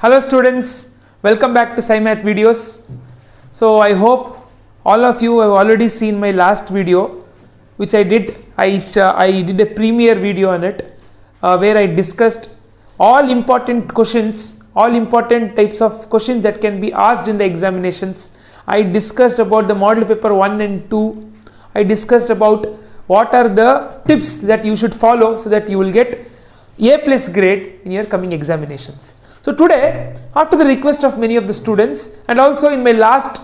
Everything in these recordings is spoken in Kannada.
Hello students, welcome back to SciMath videos. So I hope all of you have already seen my last video which I did. I did a premiere video on it where I discussed all important questions, all important types of questions that can be asked in the examinations. I discussed about the model paper 1 and 2. I discussed about what are the tips that you should follow so that you will get A+ grade in your coming examinations. So today, after the request of many of the students, and also in my last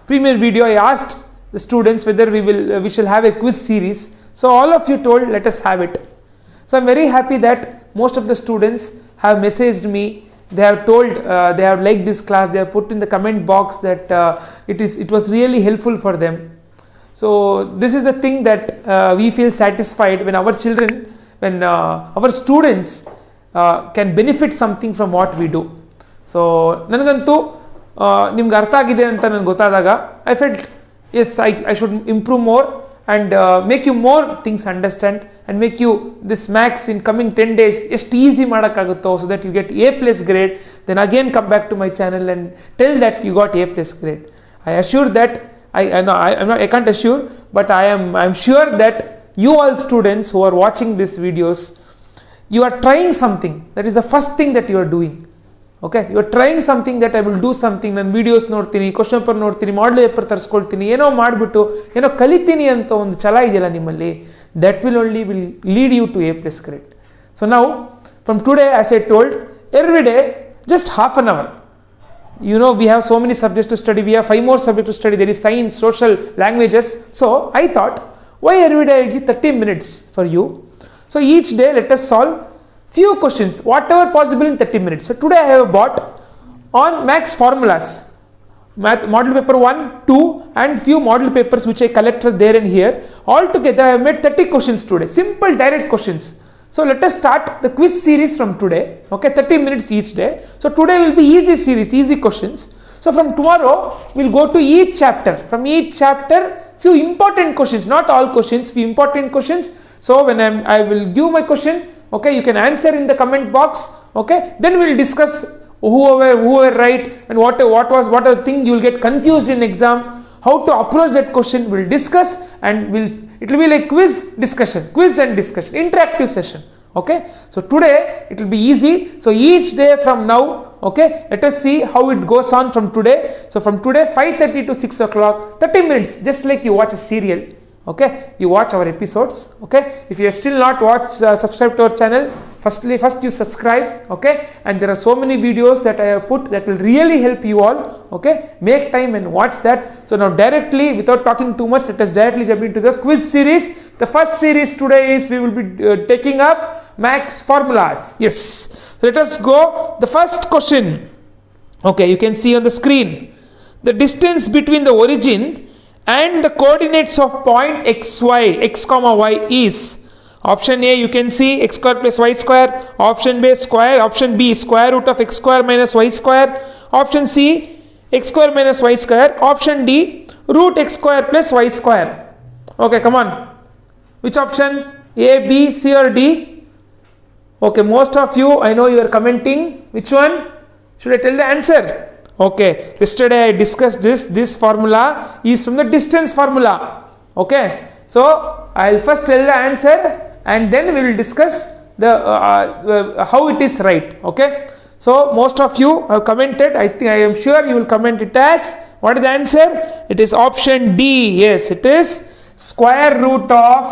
premiere video, I asked the students whether we shall have a quiz series. So all of you told, let us have it. So I'm very happy that most of the students have messaged me. They have told they have liked this class. They have put in the comment box that it was really helpful for them. So this is the thing that we feel satisfied when our children, when our students can benefit something from what we do. So ನನಗಂತೂ ನಿಮ್ಗೆ ಅರ್ಥ ಆಗಿದೆ ಅಂತ ನನಗೆ ಗೊತ್ತಾದಾಗ I felt yes, I should improve more and make you more things understand and make you this max in coming 10 days ಎಷ್ಟು easy ಮಾಡೋಕ್ಕಾಗುತ್ತೋ so that you get A+ grade. Then again come back to my channel and tell that you got A+ grade. I assure that I can't assure, but I'm sure that you all students who are watching these videos, you are trying something. That is the first thing that you are doing. Okay, you are trying something that I will do something. ನಾನು ವಿಡಿಯೋಸ್ ನೋಡ್ತೀನಿ, ಕ್ವಶನ್ ಪೇಪರ್ ನೋಡ್ತೀನಿ, ಮಾಡಲ್ ಪೇಪರ್ ತರಿಸ್ಕೊಳ್ತೀನಿ, ಏನೋ ಮಾಡಿಬಿಟ್ಟು ಏನೋ ಕಲಿತೀನಿ ಅಂತ ಒಂದು ಛಲ ಇದೆಯಲ್ಲ ನಿಮ್ಮಲ್ಲಿ, that will lead you to A+ grade. So now from today, as I told, every day just half an hour. You know, we have so many subjects to study. We have 5 more subjects to study. There is science, social, languages. So I thought, why every day I give 30 minutes for you? So each day let us solve few questions, whatever possible in 30 minutes. So today I have bought on max formulas, model paper 1, 2 and few model papers which I collected there and here. All together I have made 30 questions today, simple direct questions. So let us start the quiz series from today. Okay, 30 minutes each day. So today will be easy series, easy questions. So from tomorrow we'll go to each chapter. From each chapter few important questions, not all questions, few important questions. So when I will give my question, okay, you can answer in the comment box. Okay, then we'll discuss whoever right and what are the thing you will get confused in exam, how to approach that question. We'll discuss and it will be like quiz and discussion, interactive session. Okay, so today it will be easy. So each day from now, okay, let us see how it goes on from today. So from today 5:30 to 6 o'clock, 30 minutes, just like you watch a serial. Okay, you watch our episodes. Okay, if you are still not subscribe to our channel, first you subscribe. Okay, and there are so many videos that I have put that will really help you all. Okay, make time and watch that. So now directly, without talking too much, let us directly jump into the quiz series. The first series today is we will be taking up max formulas. Yes, so let us go. The first question. Okay, you can see on the screen the distance between the origin and the coordinates of point x comma y is. Option A, you can see x square plus y square. Option B, square. Option B, square root of x square minus y square. Option C, x square minus y square. Option D, root x square plus y square. Okay, come on. Which option? A, B, C or D? Okay, most of you, I know you are commenting. Which one? Should I tell the answer? Okay, yesterday I discussed this formula is from the distance formula. Okay, so I'll first tell the answer and then we will discuss the how it is right. Okay, so most of you have commented. I am sure you will comment it as, what is the answer? It is option D. Yes, it is square root of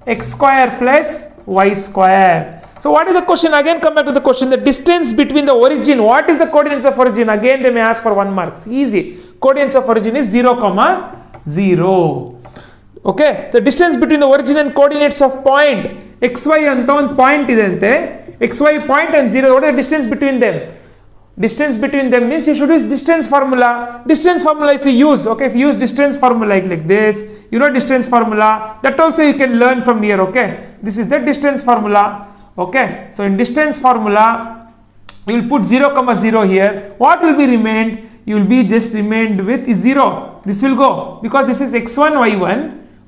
x square plus y square. So what is the question? Again come back to the question. The distance between the origin. What is the coordinates of origin? Again they may ask for 1 mark. Easy. Coordinates of origin is 0, 0. Okay. The distance between the origin and coordinates of point xy anta one point idante. Xy point and 0. What is the distance between them? Distance between them means you should use distance formula. Distance formula if you use, okay, if you use distance formula like this, you know distance formula. That also you can learn from here. Okay. This is the distance formula. Okay, so in distance formula you will put 0, 0 here. What will be remained? You will be just remained with 0. This will go because this is x1 y1.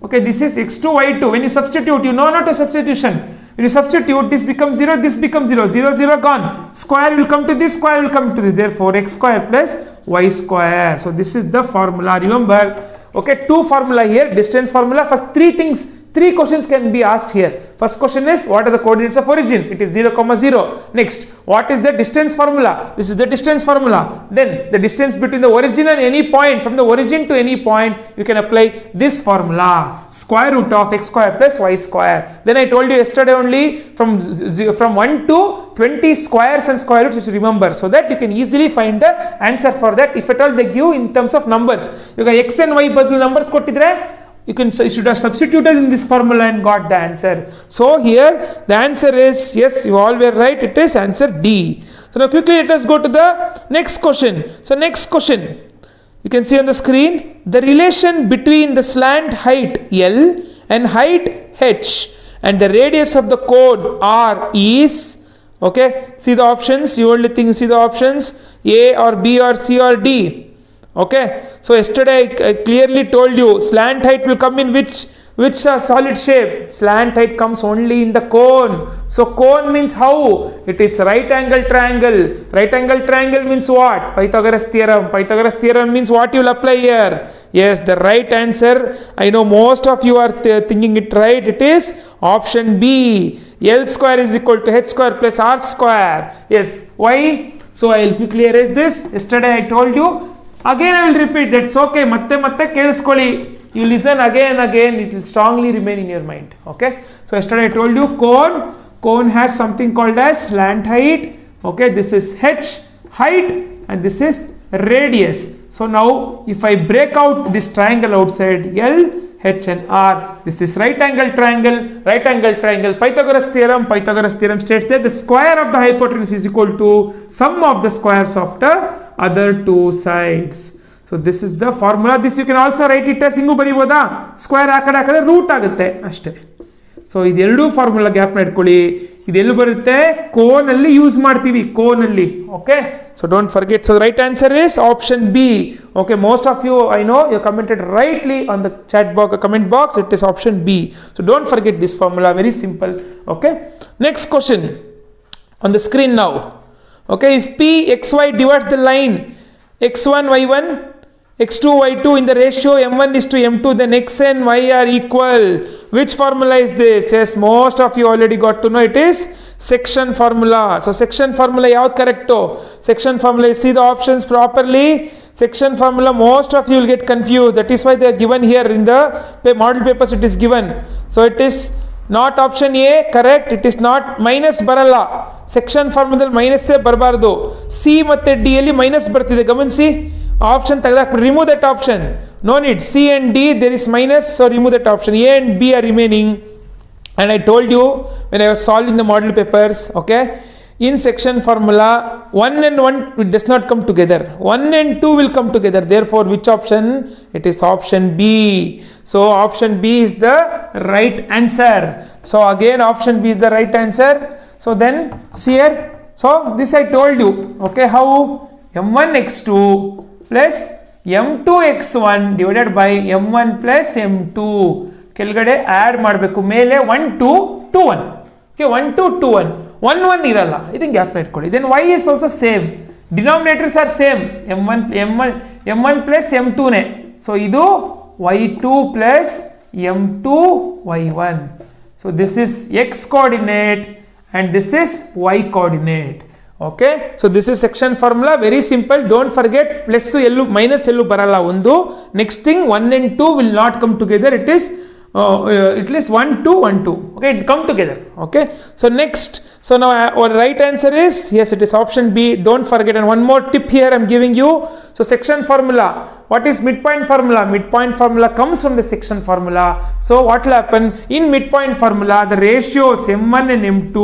Okay, this is x2 y2. When you substitute, you know not a substitution. When you substitute, this becomes 0, this becomes 0, 0, 0 gone. Square will come to this, square will come to this. Therefore, x square plus y square. So this is the formula. Remember, okay, two formula here, distance formula. First three questions can be asked here. First question is, what are the coordinates of origin? It is 0, 0. Next, what is the distance formula? This is the distance formula. Then the distance between the origin and any point, from the origin to any point, you can apply this formula, square root of x square plus y square. Then I told you yesterday only, from 1 to 20 squares and square roots you should remember, so that you can easily find the answer for that if at all they give in terms of numbers. You got x and y badlu numbers kottidre, you should have substituted in this formula and got the answer. So here the answer is, yes, you all were right, it is answer D. So now quickly let us go to the next question. So next question, you can see on the screen, the relation between the slant height L and height H and the radius of the cone R is, okay, see the options, you only think, see the options, A or B or C or D. Okay, so yesterday I clearly told you slant height will come in which solid shape? Slant height comes only in the cone. So cone means how? It is right angle triangle. Right angle triangle means what? Pythagoras theorem. Pythagoras theorem means what you will apply here? Yes, the right answer, I know most of you are thinking it right, it is option B. L square is equal to H square plus R square. Yes, why? So I will quickly erase this. Yesterday I told you. Again I will repeat, that's okay, ಮತ್ತೆ ಕೇಳಿಸ್ಕೊಳ್ಳಿ. You listen again and again, it will strongly remain in your mind. Okay, so yesterday I told you cone has something called as slant height. Okay, this is H height and this is radius. So now if I break out this triangle outside, L, H and R, this is right angle triangle. Pythagoras theorem states that the square of the hypotenuse is equal to sum of the squares of the other two sides. So this is the formula. This you can also write it as hingu bariboda, square hakadre root agutte ashte. So idelledu formula gap ಇಟ್ಕೊಳ್ಳಿ. ಇದೆಲ್ಲಿ ಬರುತ್ತೆ? ಕೋನ್ ಅಲ್ಲಿ ಯೂಸ್ ಮಾಡ್ತೀವಿ, ಕೋನ್ ಅಲ್ಲಿ. Okay, so don't forget. So the right answer is option B. Okay, most of you, I know you commented rightly on the chat box, comment box, it is option B. So don't forget this formula, very simple. Okay, next question on the screen now. Okay, if P xy divides the line x1 y1 x2 y2 in the ratio m1 is to m2, then x and y are equal. Which formula is this? Yes, most of you already got to know, it is section formula. So section formula yav correcto? Section formula, you see the options properly. Section formula, most of you will get confused. That is why they are given here in the model papers, it is given. So it is not option A correct, it is not minus baralla. Section formula minus se barbardu. C matte D alli minus bartide, ಗಮನಿಸಿ. Option ತೆಗೆದಾಕ, remove that option, no need. C and D there is minus, so remove that option. A and B are remaining. And I told you when I was solving the model papers, okay, in section formula 1 and 1 it does not come together, 1 and 2 will come together. Therefore which option? It is option B. So option B is the right answer. So again option B is the right answer. So then see here, so this I told you, okay, how m1 x2 plus m2 x1 divided by m1 plus m2 ಕೆಳಗಡೆ ಆಡ್ ಮಾಡಬೇಕು, ಮೇಲೆ 1 2 2 1. Okay, 1 2 2 1 1 1 ಇರಲ್ಲ, ಇದನ್ನ ಗ್ಯಾಪ್ ಇಟ್ಕೊಳ್ಳಿ. Then y is also same, denominators are same, m1 plus m2 ನೇ. So ಇದು y2 plus m2 y1. So this is x coordinate and this is y coordinate. Okay, so this is section formula, very simple. Don't forget plus ellu minus ellu baralla ಒಂದು. Next thing 1 and 2 will not come together, it is 1 2 1 2. Okay, it come together. Okay, so next, so now our right answer is, yes, it is option B. Don't forget. And one more tip here I'm giving you. So section formula, what is midpoint formula? Midpoint formula comes from the section formula. So what will happen in midpoint formula? The ratios m1 and m2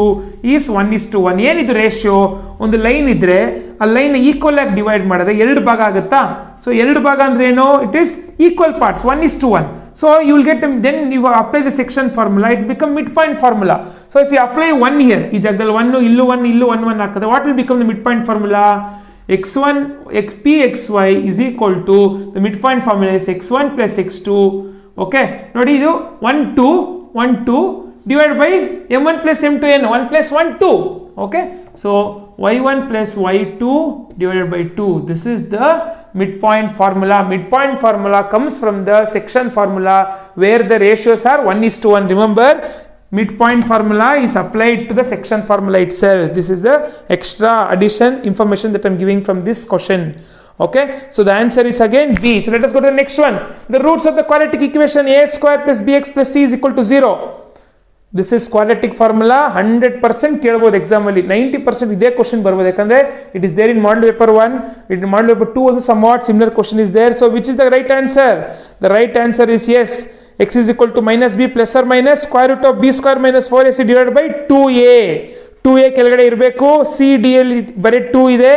is 1:1. ಏನಿದು ರೇಷಿಯೋ? ಒಂದು ಲೈನ್ ಇದ್ರೆ ಆ ಲೈನ್ ಈಕ್ವಲ್ ಆಗಿ ಡಿವೈಡ್ ಮಾಡಿದ್ರೆ ಎರಡು ಭಾಗ ಆಗುತ್ತಾ? ಸೊ ಎರಡು ಭಾಗ ಅಂದ್ರೆ ಏನು? It is equal parts, 1:1. So you will get, then you apply the section formula, it become midpoint formula. So if you apply 1 here, ಈ ಜಾಗದಲ್ಲಿ 1 ಇಲ್ಲೂ 1 ಹಾಕಿದ್ರೆ what will become the midpoint formula? x1 p xy is equal to, the midpoint formula is x1 plus x2. Okay, ನೋಡಿ ಇದು 1 2 1 2 divided by m1 plus m2n, 1 plus 1 2. Okay, so y1 plus y2 divided by 2. This is the midpoint formula. Midpoint formula comes from the section formula where the ratios are 1:1. Remember, midpoint formula is applied to the section formula itself. This is the extra addition information that I am giving from this question. Okay, so the answer is again B. So let us go to the next one. The roots of the quadratic equation a square plus bx plus c is equal to 0. This is quadratic formula. 100% ಕೇಳಬಹುದು exam ಅಲ್ಲಿ. 90% ಇದೇ question ಬರಬಹುದು, ಯಾಕಂದ್ರೆ it is there in model paper 1, in model paper 2 also somewhat similar question is there. So which is the right answer? The right answer is yes, x is equal to minus b plus or minus square root of b square minus 4ac divided by 2a. 2a ಕೆಳಗಡೆ ಇರಬೇಕು, ಸಿ ಡಿ ಎಲ್ ಬರೀ 2 ಇದೆ,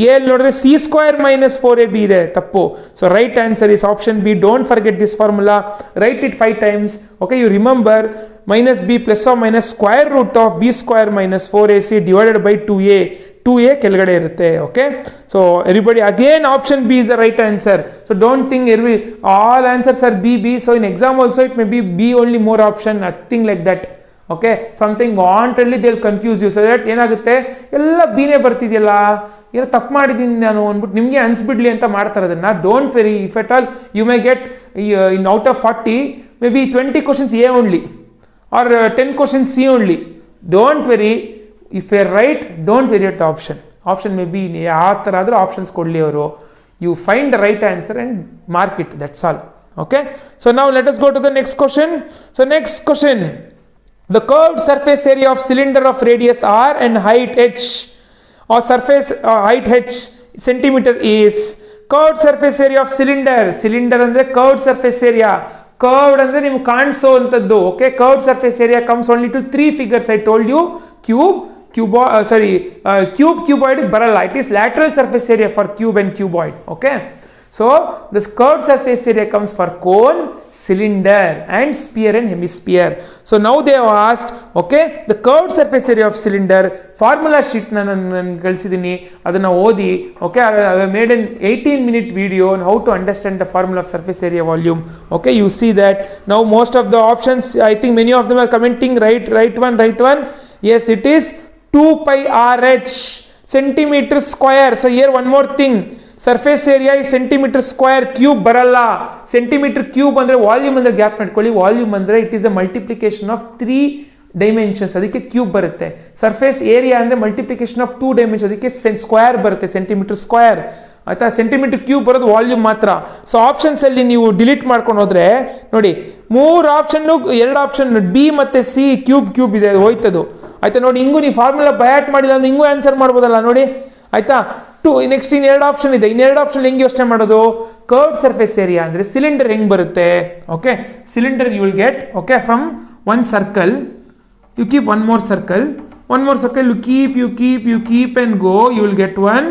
ಎ ನೋಡಿದ್ರೆ ಸಿ ಸ್ಕ್ವೇರ್ ಮೈನಸ್ 4ab ಇದೆ, ತಪ್ಪು. So right answer is option B. Don't forget this formula, write it 5 times. Okay, you remember minus b plus or minus square root of b square minus 4ac divided by 2a. 2a ಕೆಳಗಡೆ ಇರುತ್ತೆ. Okay, so everybody again option B is the right answer. So don't think all answers are B. So in exam also it may be only more option, nothing like that. Okay, something wantedly they will confuse you. So that ಏನಾಗುತ್ತೆ, ಎಲ್ಲ ಬಿನೇ ಬರ್ತಿದೆಯಲ್ಲ, ಏನೋ ತಪ್ಪು ಮಾಡಿದ್ದೀನಿ ನಾನು ಅಂದ್ಬಿಟ್ಟು ನಿಮಗೆ ಅನ್ಸ್ಬಿಡ್ಲಿ ಅಂತ ಮಾಡ್ತಾರೆ ಅದನ್ನ. Don't worry, if at all you may get in out of 40 may be 20 questions A only or 10 questions C only. Don't worry, if you are right, don't worry at option. Option may be ಯಾವ ಥರ ಆದರೂ ಆಪ್ಷನ್ಸ್ ಕೊಡಲಿ ಅವರು. You find the right answer and mark it, that's all. Okay, so now let us go to the next question. So next question, the curved surface area of cylinder of radius r and height h or surface height h centimeter is. Curved surface area of cylinder. Cylinder ಅಂದ್ರೆ curved surface area. ಕರ್ವ್ಡ್ ಅಂದ್ರೆ ನಿಮ್ಗೆ ಕಾಣಿಸೋವಂಥದ್ದು. Okay, curved surface area comes only to 3 figures. I told you, cuboid ಬರಲ್ಲ. It is lateral surface area for cube and cuboid. Okay, so this curved surface area comes for cone, cylinder and sphere and hemisphere. So now they have asked, okay, the curved surface area of cylinder formula sheet ನಾನು ಕಳಿಸಿದ್ದೀನಿ, ಅದನ್ನು ಓದಿ. Okay, I have made an 18-minute video on how to understand the formula of surface area volume. Okay, you see that now most of the options, I think many of them are commenting right one. Yes, it is 2 pi rh centimeter square. So here one more thing, surface area ಈ ಸೆಂಟಿಮೀಟರ್ ಸ್ಕ್ವೇರ್, ಕ್ಯೂಬ್ ಬರಲ್ಲ. ಸೆಂಟಿಮೀಟರ್ ಕ್ಯೂಬ್ ಅಂದರೆ ವಾಲ್ಯೂಮ್ ಅಂದರೆ ಗ್ಯಾಪ್ ಮಾಡ್ಕೊಳ್ಳಿ, ವಾಲ್ಯೂಮ್ ಅಂದರೆ it is a multiplication of 3 dimensions, ಅದಕ್ಕೆ ಕ್ಯೂಬ್ ಬರುತ್ತೆ. ಸರ್ಫೇಸ್ ಏರಿಯಾ ಅಂದರೆ ಮಲ್ಟಿಪ್ಲಿಕೇಶನ್ ಆಫ್ 2 dimensions, ಅದಕ್ಕೆ ಸ್ಕ್ವೇರ್ ಬರುತ್ತೆ, ಸೆಂಟಿಮೀಟರ್ ಸ್ಕ್ವೇರ್. ಆಯ್ತಾ, ಸೆಂಟಿಮೀಟರ್ ಕ್ಯೂಬ್ ಬರೋದು ವಾಲ್ಯೂಮ್ ಮಾತ್ರ. ಸೊ ಆಪ್ಷನ್ಸ್ ಅಲ್ಲಿ ನೀವು ಡಿಲೀಟ್ ಮಾಡ್ಕೊಂಡು ಹೋದ್ರೆ ನೋಡಿ, 3 ಆಪ್ಷನ್, 2 ಆಪ್ಷನ್ ಬಿ ಮತ್ತೆ ಸಿ ಕ್ಯೂಬ್ ಇದೆ, ಹೋಯ್ತದು. ಆಯ್ತಾ, ನೋಡಿ ಹಿಂಗೂ ನೀವು ಫಾರ್ಮುಲಾ ಬಯಾಟ್ ಮಾಡಿಲ್ಲ ಅಂದ್ರೆ ಹಿಂಗೂ ಆನ್ಸರ್ ಮಾಡ್ಬೋದಲ್ಲ ನೋಡಿ. ಆಯ್ತಾ, ನೆಕ್ಸ್ಟ್ ಇನ್ 2 ಆಪ್ಷನ್ ಇದೆ. ಇನ್ 2 ಆಪ್ಷನ್ ಹೆಂಗೆ ಯೋಚನೆ ಮಾಡೋದು, ಕರ್ವ್ಡ್ ಸರ್ಫೇಸ್ ಏರಿಯಾ ಅಂದ್ರೆ ಸಿಲಿಂಡರ್ ಹೆಂಗ್ ಬರುತ್ತೆ. Okay, cylinder you will get, okay, from one circle you keep one more circle, you keep and go, you will get one.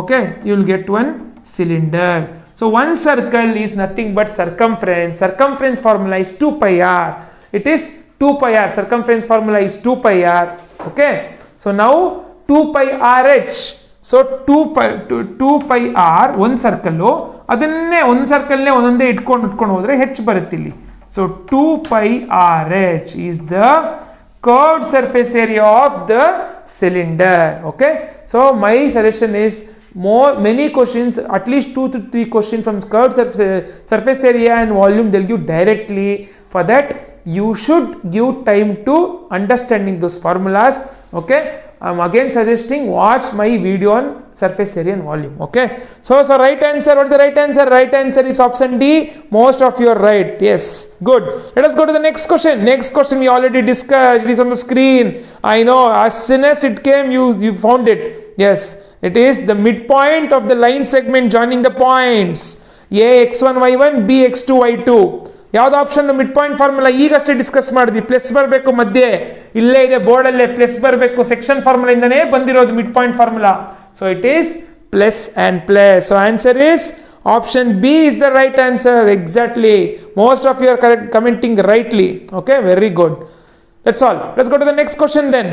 Okay, you will get one cylinder. So one circle is nothing but circumference formula is 2 pi r. It is 2 pi r, circumference formula is 2 pi r. Okay, so now 2 pi rh. So 2 pi r one circle, ಅದನ್ನೇ ಒಂದು ಸರ್ಕಲ್ನೇ ಒಂದೊಂದೇ ಇಟ್ಕೊಂಡು ಹೋದ್ರೆ h ಬರುತ್ತೆ ಇಲ್ಲಿ. So 2 pi rh is the curved surface area of the cylinder. Okay, so my suggestion is many questions, at least 2 to 3 questions from curved surface area and volume they'll give directly. For that you should give time to understanding those formulas. Okay, I'm again suggesting watch my video on surface area and volume. Okay, so right answer, what is the right answer? Right answer is option D. Most of you are right. Yes, good. Let us go to the next question. Next question we already discussed, it is on the screen. I know, as soon as it came you found it. Yes, it is the midpoint of the line segment joining the points a x1 y1 b x2 y2. ಯಾವ್ದು ಆಪ್ಷನ್ ಮಿಡ್ ಪಾಯಿಂಟ್ ಫಾರ್ಮುಲಾ ಈಗಷ್ಟೇ ಡಿಸ್ಕಸ್ ಮಾಡಿದ್ವಿ. ಪ್ಲಸ್ ಬರಬೇಕು, ಮಧ್ಯೆ ಇಲ್ಲೇ ಇದೆ ಬೋರ್ಡಲ್ಲೇ ಪ್ಲಸ್ ಬರಬೇಕು, ಸೆಕ್ಷನ್ ಫಾರ್ಮುಲಾ ಇಂದನೇ ಬಂದಿರೋದು mid point formula. So it is plus and plus. So answer is option B is the right answer. Exactly, most of you are commenting rightly. Okay, very good. That's all. Let's go to the next question then.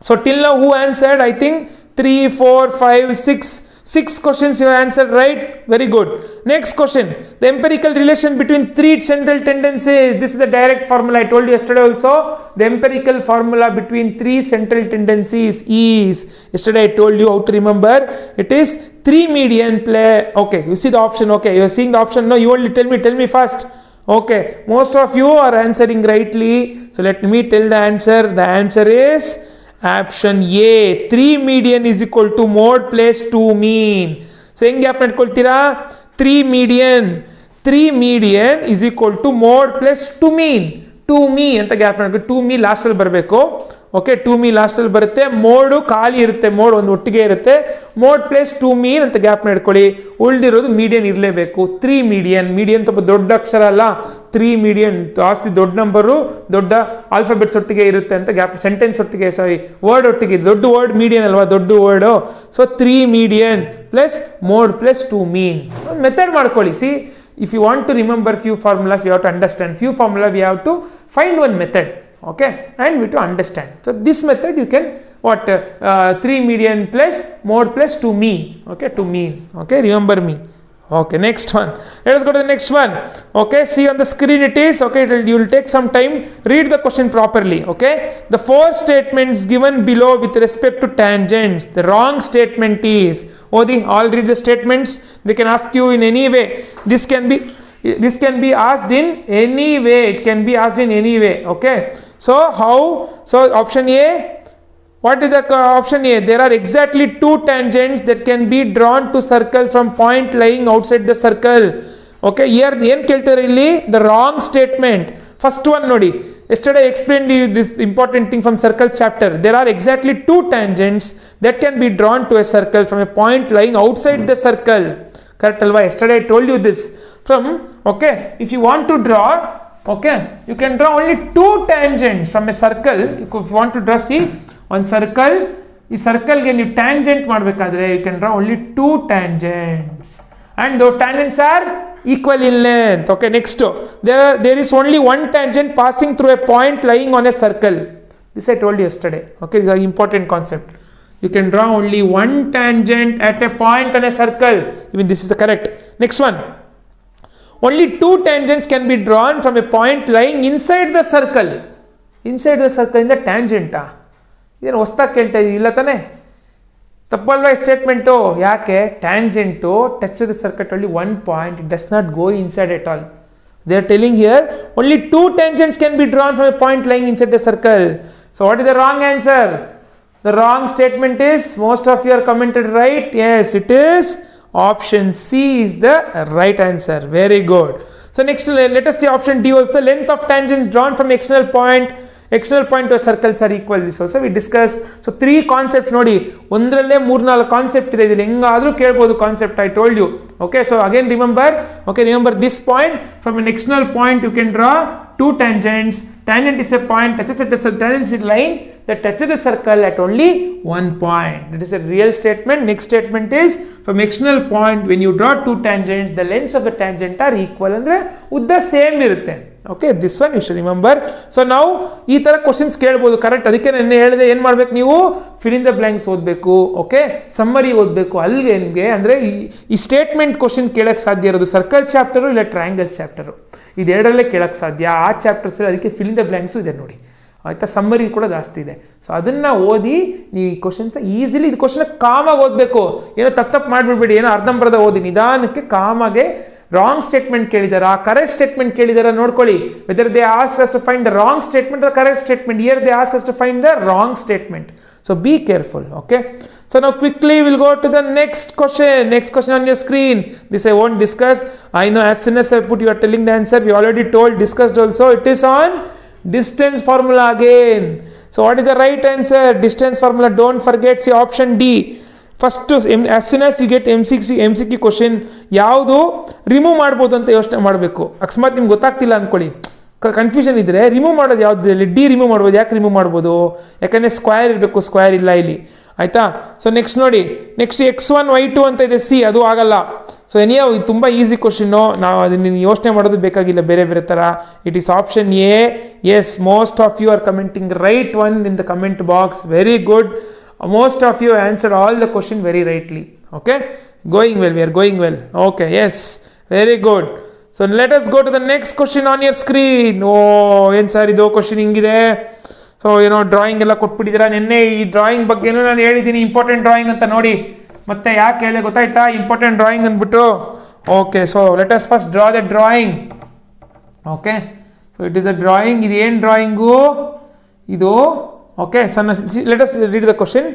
So till now who answered? I think 3, 4, 5, 6 6 questions you have answered right. Very good. Next question. The empirical relation between 3 central tendencies. This is the direct formula. I told you yesterday also. The empirical formula between 3 central tendencies is, yesterday I told you how to remember. It is 3 median play. Okay, you see the option. Okay, you are seeing the option. No, you only tell me first. Okay, most of you are answering rightly. So let me tell the answer. The answer is option A. 3 median is equal to mode plus 2 mean. So ಹೆಂಗೆ gap ಮಾಡ್ಕೊಳ್ತೀರಾ? 3 median is equal to mode plus 2 mean. 2 me ಅಂತ ಗ್ಯಾಪ್ ಮಾಡ್ಕೊಂಡು 2 me ಲಾಸ್ಟ್ ಅಲ್ಲಿ ಬರಬೇಕು. ಓಕೆ, 2 me ಲಾಸ್ಟ್ ಅಲ್ಲಿ ಬರುತ್ತೆ. ಮೋಡ್ ಖಾಲಿ ಇರುತ್ತೆ, ಮೋಡ್ ಒಂದು ಒಟ್ಟಿಗೆ ಇರುತ್ತೆ. ಮೋಡ್ ಪ್ಲಸ್ 2 mean ಅಂತ ಗ್ಯಾಪ್ ಮಾಡ್ಕೊಳ್ಳಿ. ಉಳಿದಿರೋದು ಮೀಡಿಯನ್ ಇರಲೇಬೇಕು. 3 median ಸ್ವಲ್ಪ ದೊಡ್ಡ ಅಕ್ಷರ ಅಲ್ಲ. 3 median ಜಾಸ್ತಿ ದೊಡ್ಡ ನಂಬರು, ದೊಡ್ಡ ಆಲ್ಫಾಬೆಟ್ಸ್ ಒಟ್ಟಿಗೆ ಇರುತ್ತೆ ಅಂತ ಗ್ಯಾಪ್, ಸೆಂಟೆನ್ಸ್ ಒಟ್ಟಿಗೆ, ವರ್ಡ್ ಒಟ್ಟಿಗೆ, ದೊಡ್ಡ ವರ್ಡ್ ಮೀಡಿಯನ್ ಅಲ್ವಾ, ದೊಡ್ಡ word. So 3 median plus mode plus 2 mean. Method ಮಾಡ್ಕೊಳ್ಳಿ. See, if you want to remember few formulas, we have to understand few formula, we have to find one method. Okay, and we to understand. So this method you can 3 median plus mode plus 2 mean. Okay, 2 mean. Okay, remember me. Okay, next one. Let us go to the next one. Okay, see on the screen it is. Okay, you will take some time. Read the question properly. Okay, the 4 statements given below with respect to tangents. The wrong statement is. All read the statements. They can ask you in any way. This can be asked in any way. It can be asked in any way. Okay, so how? So option A. What is the option A? There are exactly 2 tangents that can be drawn to circle from point lying outside the circle. Okay, here ಏನು ಕೇಳ್ತಾರೆ ಇಲ್ಲಿ? The wrong statement. First one ನೋಡಿ. Yesterday I explained you this important thing from circles chapter. There are exactly 2 tangents that can be drawn to a circle from a point lying outside the circle. Correct alva? Yesterday I told you this. Okay, if you want to draw, okay, you can draw only 2 tangents from a circle. If you want to draw, see, ಒಂದು ಸರ್ಕಲ್, ಈ ಸರ್ಕಲ್ಗೆ ನೀವು ಟ್ಯಾಂಜೆಂಟ್ ಮಾಡಬೇಕಾದ್ರೆ you can draw only 2 tangents and the tangents are equal in length. Okay, next, there is only 1 tangent passing through a point lying on a circle. This I told you yesterday. Okay, this is an important concept. You can draw only 1 tangent at a point on a circle. Even this is the correct. Next one. Only 2 tangents can be drawn from a point lying inside the circle. Inside the circle in the tangent. ಏನು ಹೊಸ್ದಾಗಿ ಕೇಳ್ತಾ ಇದ್ದೀವಿ, ಇಲ್ಲ ತಾನೆ? ತಪ್ಪಲ್ವಾ ಈ ಸ್ಟೇಟ್ಮೆಂಟು? ಯಾಕೆ? Tangent touch the circle only 1 point, it does not go inside at all. They are telling here only 2 tangents can be drawn from a point lying inside the circle. So what is the wrong answer? The wrong statement is, most of you are commented right. Yes, it is option C is the right answer. Very good. So next, let us see option D also. Length of tangents drawn from external point to circles are equal. This also we discussed. So 3 concepts ನೋಡಿ, ಒಂದರಲ್ಲೇ 3-4 ಕಾನ್ಸೆಪ್ಟ್ ಇದೆ. ಇಲ್ಲಿ ಹೆಂಗಾದ್ರೂ ಕೇಳಬಹುದು concept. I told you. Okay, so again remember this point. From an external point you can draw 2 tangents. Tangent is a point, touches a tangent is a line that touches the circle at only 1 point. That is a real statement. Next statement is, from external point when you draw 2 tangents, the lengths of the tangent are equal. ಅಂದ್ರೆ ಉದ್ದ ಸೇಮ್ ಇರುತ್ತೆ. Okay, this one you should remember. So ನಾವು ಈ ತರ ಕ್ವಶನ್ಸ್ ಕೇಳ್ಬೋದು. ಕರೆಕ್ಟ್, ಅದಕ್ಕೆ ನಾನು ಹೇಳಿದೆ ಏನು ಮಾಡ್ಬೇಕು, ನೀವು ಫಿಲ್ ಇನ್ ದ ಬ್ಲಾಂಕ್ಸ್ ಓದಬೇಕು. ಓಕೆ, ಸಮ್ಮರಿ ಓದಬೇಕು. ಅಲ್ಲಿಗೆ ನಿಮಗೆ ಅಂದರೆ ಈ ಸ್ಟೇಟ್ಮೆಂಟ್ ಕ್ವಶನ್ ಕೇಳಕ್ಕೆ ಸಾಧ್ಯ ಇರೋದು ಸರ್ಕಲ್ ಚಾಪ್ಟರು ಇಲ್ಲ ಟ್ರಯಾಂಗಲ್ ಚಾಪ್ಟರು, ಇದೆರಡರಲ್ಲೇ ಕೇಳಕ್ಕೆ ಸಾಧ್ಯ. ಆ ಚಾಪ್ಟರ್ಸ್ ಅದಕ್ಕೆ ಫಿಲ್ ಇನ್ ದ ಬ್ಲಾಂಕ್ಸು ಇದೆ ನೋಡಿ, ಆಯಿತಾ? ಸಮ್ಮರಿ ಕೂಡ ಜಾಸ್ತಿ ಇದೆ. ಸೊ ಅದನ್ನು ಓದಿ ನೀವು ಈ ಕ್ವಶನ್ಸ್ನ ಈಸಿಲಿ, ಇದು ಕ್ವಶನ್ ಕಾಮಾಗಿ ಓದಬೇಕು. ಏನೋ ತಪ್ಪು ಮಾಡಿಬಿಡ್ಬೇಡಿ, ಏನೋ ಅರ್ಧಂಬರ್ಧ ಓದಿ, ನಿಧಾನಕ್ಕೆ ಕಾಮಾಗೆ. ರಾಂಗ್ ಸ್ಟೇಟ್ಮೆಂಟ್ ಕೇಳಿದಾರಾ, ಕರೆಕ್ಟ್ ಸ್ಟೇಟ್ಮೆಂಟ್ ಕೇಳಿದಾರಾ ನೋಡ್ಕೊಳ್ಳಿ. Whether they ask us to find the wrong statement or correct statement. Here they ask us to find the wrong statement. So be careful. Okay, so now quickly we'll go to the next question on your screen. This I won't discuss. I know as soon as I put, you are telling the answer. We already discussed also. It is on distance formula again. So what is the right answer? Distance formula, don't forget, see option D. First as soon as you get MCQ question ಯಾವುದು ರಿಮೂವ್ ಮಾಡ್ಬೋದು ಅಂತ ಯೋಚನೆ ಮಾಡಬೇಕು. ಅಕಸ್ಮಾತ್ ನಿಮ್ಗೆ ಗೊತ್ತಾಗ್ತಿಲ್ಲ ಅಂದ್ಕೊಳ್ಳಿ, ಕನ್ಫ್ಯೂಷನ್ ಇದ್ದರೆ ರಿಮೂವ್ ಮಾಡೋದು ಯಾವುದಿಲ್ಲ. ಡಿ ರಿಮೂವ್ ಮಾಡ್ಬೋದು. ಯಾಕೆ ರಿಮೂವ್ ಮಾಡ್ಬೋದು? ಯಾಕಂದರೆ ಸ್ಕ್ವೇರ್ ಇರಬೇಕು, ಸ್ಕ್ವೇರ್ ಇಲ್ಲ ಇಲ್ಲಿ, ಆಯಿತಾ? ಸೊ ನೆಕ್ಸ್ಟ್ ನೋಡಿ, ನೆಕ್ಸ್ಟ್ X1 Y2 ಅಂತ ಇದೆ, ಸಿ ಅದು ಆಗಲ್ಲ. ಸೊ ಎನಿಯೋ ಇದು ತುಂಬ ಈಸಿ ಕ್ವಶನ್ನು, ನಾವು ಅದನ್ನ ಯೋಚನೆ ಮಾಡೋದು ಬೇಕಾಗಿಲ್ಲ ಬೇರೆ ಬೇರೆ ಥರ. It is option A. Yes, most of you are commenting right one in the comment box. Very good. most of you answered all the question very rightly. Okay, going well, we are going well. Okay, yes, very good. So let us go to the next question on your screen. Oh, ಏನು ಸರ್ ಇದು ಕ್ವಶನ್ ಹಿಂಗಿದೆ. ಸೊ ಏನೋ ಡ್ರಾಯಿಂಗ್ ಎಲ್ಲ ಕೊಟ್ಬಿಟ್ಟಿದ್ದೀರಾ. ನಿನ್ನೆ ಈ ಡ್ರಾಯಿಂಗ್ ಬಗ್ಗೆನೂ ನಾನು ಹೇಳಿದ್ದೀನಿ, ಇಂಪಾರ್ಟೆಂಟ್ ಡ್ರಾಯಿಂಗ್ ಅಂತ. ನೋಡಿ ಮತ್ತೆ ಯಾಕೆ ಹೇಳಿ ಗೊತ್ತಾಯ್ತಾ, ಇಂಪಾರ್ಟೆಂಟ್ ಡ್ರಾಯಿಂಗ್ ಅಂದ್ಬಿಟ್ಟು. Okay, so let us first draw the drawing. Okay, so it is the drawing. ಇದು ಏನು ಡ್ರಾಯಿಂಗು ಇದು? Okay, so let us read the question.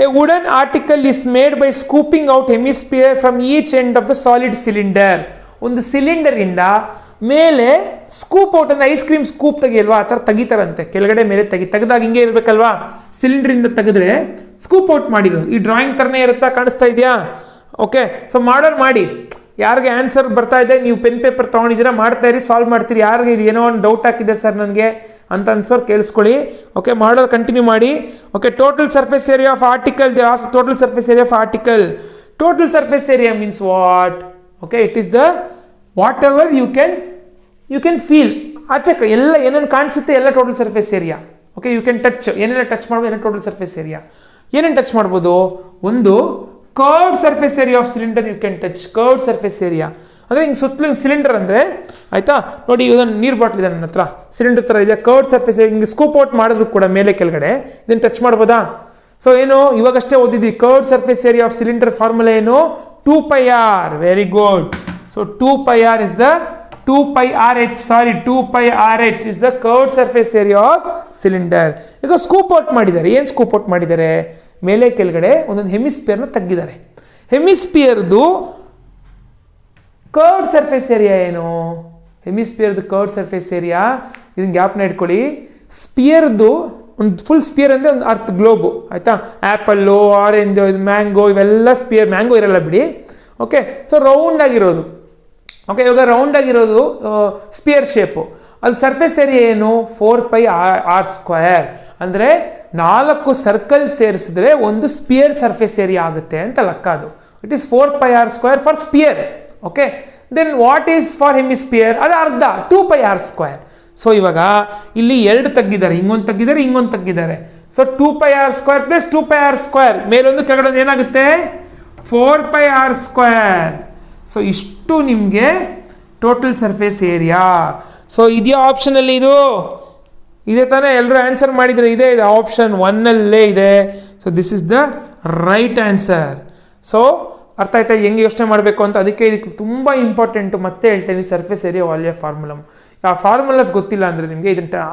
A wooden article is made by scooping out hemisphere from each end of the solid cylinder. ಒಂದು ಸಿಲಿಂಡರ್ ಇಂದ ಮೇಲೆ ಸ್ಕೂಪ್ ಔಟ್ ಅಂದ್ರೆ ಐಸ್ ಕ್ರೀಮ್ ಸ್ಕೂಪ್ ತೆಗಿಯಲ್ವಾ, ಆ ಥರ ತೆಗಿತಾರಂತೆ. ಕೆಳಗಡೆ ಮೇಲೆ ತೆಗೆದಾಗ ಹಿಂಗೆ ಇರಬೇಕಲ್ವಾ, ಸಿಲಿಂಡರ್ ಇಂದ ತೆಗೆದ್ರೆ ಸ್ಕೂಪ್ ಔಟ್ ಮಾಡಿರೋದು. ಈ ಡ್ರಾಯಿಂಗ್ ಥರನೇ ಇರುತ್ತಾ, ಕಾಣಿಸ್ತಾ ಇದೆಯಾ? ಓಕೆ, ಸೊ ಮಾಡೋರು ಮಾಡಿ. ಯಾರಿಗೆ ಆನ್ಸರ್ ಬರ್ತಾ ಇದೆ, ನೀವು ಪೆನ್ ಪೇಪರ್ ತೊಗೊಂಡಿದ್ದೀರಾ, ಮಾಡ್ತಾ ಇರಿ, ಸಾಲ್ವ್ ಮಾಡ್ತೀರಿ. ಯಾರಿಗೆ ಇದು ಏನೋ ಒಂದು ಡೌಟ್ ಹಾಕಿದೆ ಸರ್ ನನಗೆ ಅಂತ ಅನ್ಸೋರು ಕೇಳಿಸ್ಕೊಳ್ಳಿ. ಓಕೆ, ಮಾಡೋರು ಕಂಟಿನ್ಯೂ ಮಾಡಿ. Okay, total surface area of article. Total surface area of article. Total surface area means what? Okay, it is the whatever you can feel. ಆಚೆ ಎಲ್ಲ ಏನೇನು ಕಾಣಿಸುತ್ತೆ ಎಲ್ಲ total surface area. Okay, you can touch, ಏನೇನು ಟಚ್ ಮಾಡ್ಬೋದು ಎಲ್ಲ ಟೋಟಲ್ ಸರ್ಫೇಸ್ ಏರಿಯಾ. ಏನೇನು ಟಚ್ ಮಾಡ್ಬೋದು? ಒಂದು curved surface area of cylinder you can touch. Curved surface area ಅಂದರೆ ಹಿಂಗೆ ಸುತ್ತಲೂ ಸಿಲಿಂಡರ್ ಅಂದರೆ ಆಯಿತಾ. ನೋಡಿ, ಇದೊಂದು ನೀರು ಬಾಟ್ಲ್ ಇದೆ ನನ್ನ ಹತ್ರ, ಸಿಲಿಂಡರ್ ಥರ ಇದೆ. ಕರ್ವ್ಡ್ ಸರ್ಫೇಸ್ ಹಿಂಗೆ ಸ್ಕೂಪ್ ಔಟ್ ಮಾಡಿದ್ರು ಕೂಡ ಮೇಲೆ ಕೆಳಗಡೆ ಇದನ್ನು ಟಚ್ ಮಾಡ್ಬೋದಾ? ಸೊ ಏನು ಇವಾಗಷ್ಟೇ ಓದಿದ್ವಿ, curved surface area of cylinder formula ಏನು? 2πr. Very good. So 2πr is the 2πrh is the curved surface area of cylinder. ಈಗ ಸ್ಕೂಪ್ ಔಟ್ ಮಾಡಿದ್ದಾರೆ. ಏನು ಸ್ಕೂಪ್ ಔಟ್ ಮಾಡಿದ್ದಾರೆ? ಮೇಲೆ ಕೆಳಗಡೆ ಒಂದೊಂದು ಹೆಮಿಸ್ಪಿಯರ್ನ ತೆಗೆದಿದ್ದಾರೆ. ಹೆಮಿಸ್ಪಿಯರ್ದು ಕರ್ವ್ಡ್ ಸರ್ಫೇಸ್ ಏರಿಯಾ ಏನು? ಹೆಮಿಸ್ಪಿಯರ್ದು ಕರ್ವ್ಡ್ ಸರ್ಫೇಸ್ ಏರಿಯಾ, ಇದನ್ನ ಗ್ಯಾಪ್ನ ಇಟ್ಕೊಳ್ಳಿ. ಸ್ಪಿಯರ್ದು ಒಂದು ಫುಲ್ ಸ್ಪಿಯರ್ ಅಂದರೆ ಒಂದು ಅರ್ತ್ ಗ್ಲೋಬು, ಆಯಿತಾ. ಆ್ಯಪಲ್ಲು, ಆರೆಂಜು, ಇದು ಮ್ಯಾಂಗೋ, ಇವೆಲ್ಲ ಸ್ಪಿಯರ್. ಮ್ಯಾಂಗೋ ಇರಲ್ಲ ಬಿಡಿ. ಓಕೆ, ಸೊ ರೌಂಡ್ ಆಗಿರೋದು. ಓಕೆ, ಇವಾಗ ರೌಂಡ್ ಆಗಿರೋದು ಸ್ಪಿಯರ್ ಶೇಪು. ಅದು ಸರ್ಫೇಸ್ ಏರಿಯಾ ಏನು? 4πr². ಅಂದರೆ 4 ಸರ್ಕಲ್ ಸೇರಿಸಿದ್ರೆ ಒಂದು ಸ್ಪಿಯರ್ ಸರ್ಫೇಸ್ ಏರಿಯಾ ಆಗುತ್ತೆ ಅಂತ ಲೆಕ್ಕ. ಅದು it is 4πr² for sphere. Okay, then what is for hemisphere? ಅದು ಅರ್ಧ, 2πr². ಸೊ ಇವಾಗ ಇಲ್ಲಿ 2 ತೆಗ್ದಿದ್ದಾರೆ, ಹಿಂಗೊಂದು ತೆಗ್ದಿದ್ದಾರೆ, ಹಿಂಗೊಂದು ತೆಗ್ದಿದ್ದಾರೆ. ಸೊ 2πr² ಪ್ಲಸ್ 2πr², ಮೇಲೊಂದು ಕೆಳಗಡೆ ಏನಾಗುತ್ತೆ? 4πr². ಸೊ ಇಷ್ಟು ನಿಮಗೆ ಟೋಟಲ್ ಸರ್ಫೇಸ್ ಏರಿಯಾ. ಸೊ ಇದೆಯಾ ಆಪ್ಷನಲ್ಲಿ? ಇದು ಇದೆ ತಾನೇ? ಎಲ್ಲರೂ ಆನ್ಸರ್ ಮಾಡಿದರೆ ಇದೆ ಆಪ್ಷನ್ 1ಅಲ್ಲೇ ಇದೆ. So this is the right answer. So ಅರ್ಥ ಆಯ್ತಾ ಹೆಂಗೆ ಯೋಚನೆ ಮಾಡಬೇಕು ಅಂತ? ಅದಕ್ಕೆ ಇದಕ್ಕೆ ತುಂಬ ಇಂಪಾರ್ಟೆಂಟು. ಮತ್ತೆ ಹೇಳ್ತೇನೆ, ಸರ್ಫೇಸ್ ಏರಿಯಾ ವಾಲ್ಯೂಮ್ ಫಾರ್ಮುಲಾ. ಆ ಫಾರ್ಮುಲಾಸ್ ಗೊತ್ತಿಲ್ಲ ಅಂದರೆ ನಿಮಗೆ ಇದನ್ನು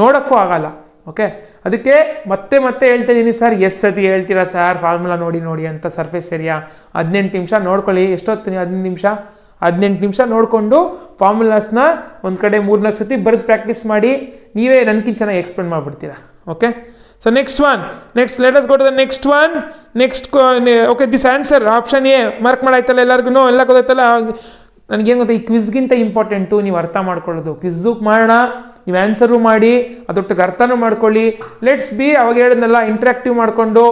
ನೋಡೋಕ್ಕೂ ಆಗಲ್ಲ. ಓಕೆ, ಅದಕ್ಕೆ ಮತ್ತೆ ಹೇಳ್ತಾ ಇದ್ದೀನಿ ಸರ್. ಎಸ್ ಸತಿ ಹೇಳ್ತೀರಾ ಸರ್ ಫಾರ್ಮುಲಾ ನೋಡಿ ಅಂತ. ಸರ್ಫೇಸ್ ಏರಿಯಾ 18 ನಿಮಿಷ ನೋಡ್ಕೊಳ್ಳಿ. ಎಷ್ಟೊತ್ತು? 18 ನಿಮಿಷ ನೋಡಿಕೊಂಡು ಫಾರ್ಮುಲಾಸ್ನ ಒಂದು ಕಡೆ 3-4 ಸತಿ ಬರೆದು ಪ್ರಾಕ್ಟೀಸ್ ಮಾಡಿ. ನೀವೇ ನನಗಿಂತ ಚೆನ್ನಾಗಿ ಎಕ್ಸ್ಪ್ಲೇನ್ ಮಾಡಿಬಿಡ್ತೀರಾ. Okay, so next let us go to the next one. Okay, this answer option A mark ಮಾಡಾಯ್ತಲ್ಲ ಎಲ್ಲರಿಗೂ? ಎಲ್ಲ ಗೊತ್ತಾಯ್ತಲ್ಲ? ನನಗೇನು ಗೊತ್ತಾ, ಈ ಕ್ವಿಜ್ಗಿಂತ ಇಂಪಾರ್ಟೆಂಟು ನೀವು ಅರ್ಥ ಮಾಡ್ಕೊಳ್ಳೋದು. ಕ್ವಿಝು ಮಾಡೋಣ, ನೀವು ಆನ್ಸರು ಮಾಡಿ, ಅದೊಟ್ಟಿಗೆ ಅರ್ಥನೂ ಮಾಡ್ಕೊಳ್ಳಿ. ಲೆಟ್ಸ್ ಬಿ, ಅವಾಗ ಹೇಳಿದ್ನಲ್ಲ, ಇಂಟ್ರಾಕ್ಟಿವ್ ಮಾಡಿಕೊಂಡು.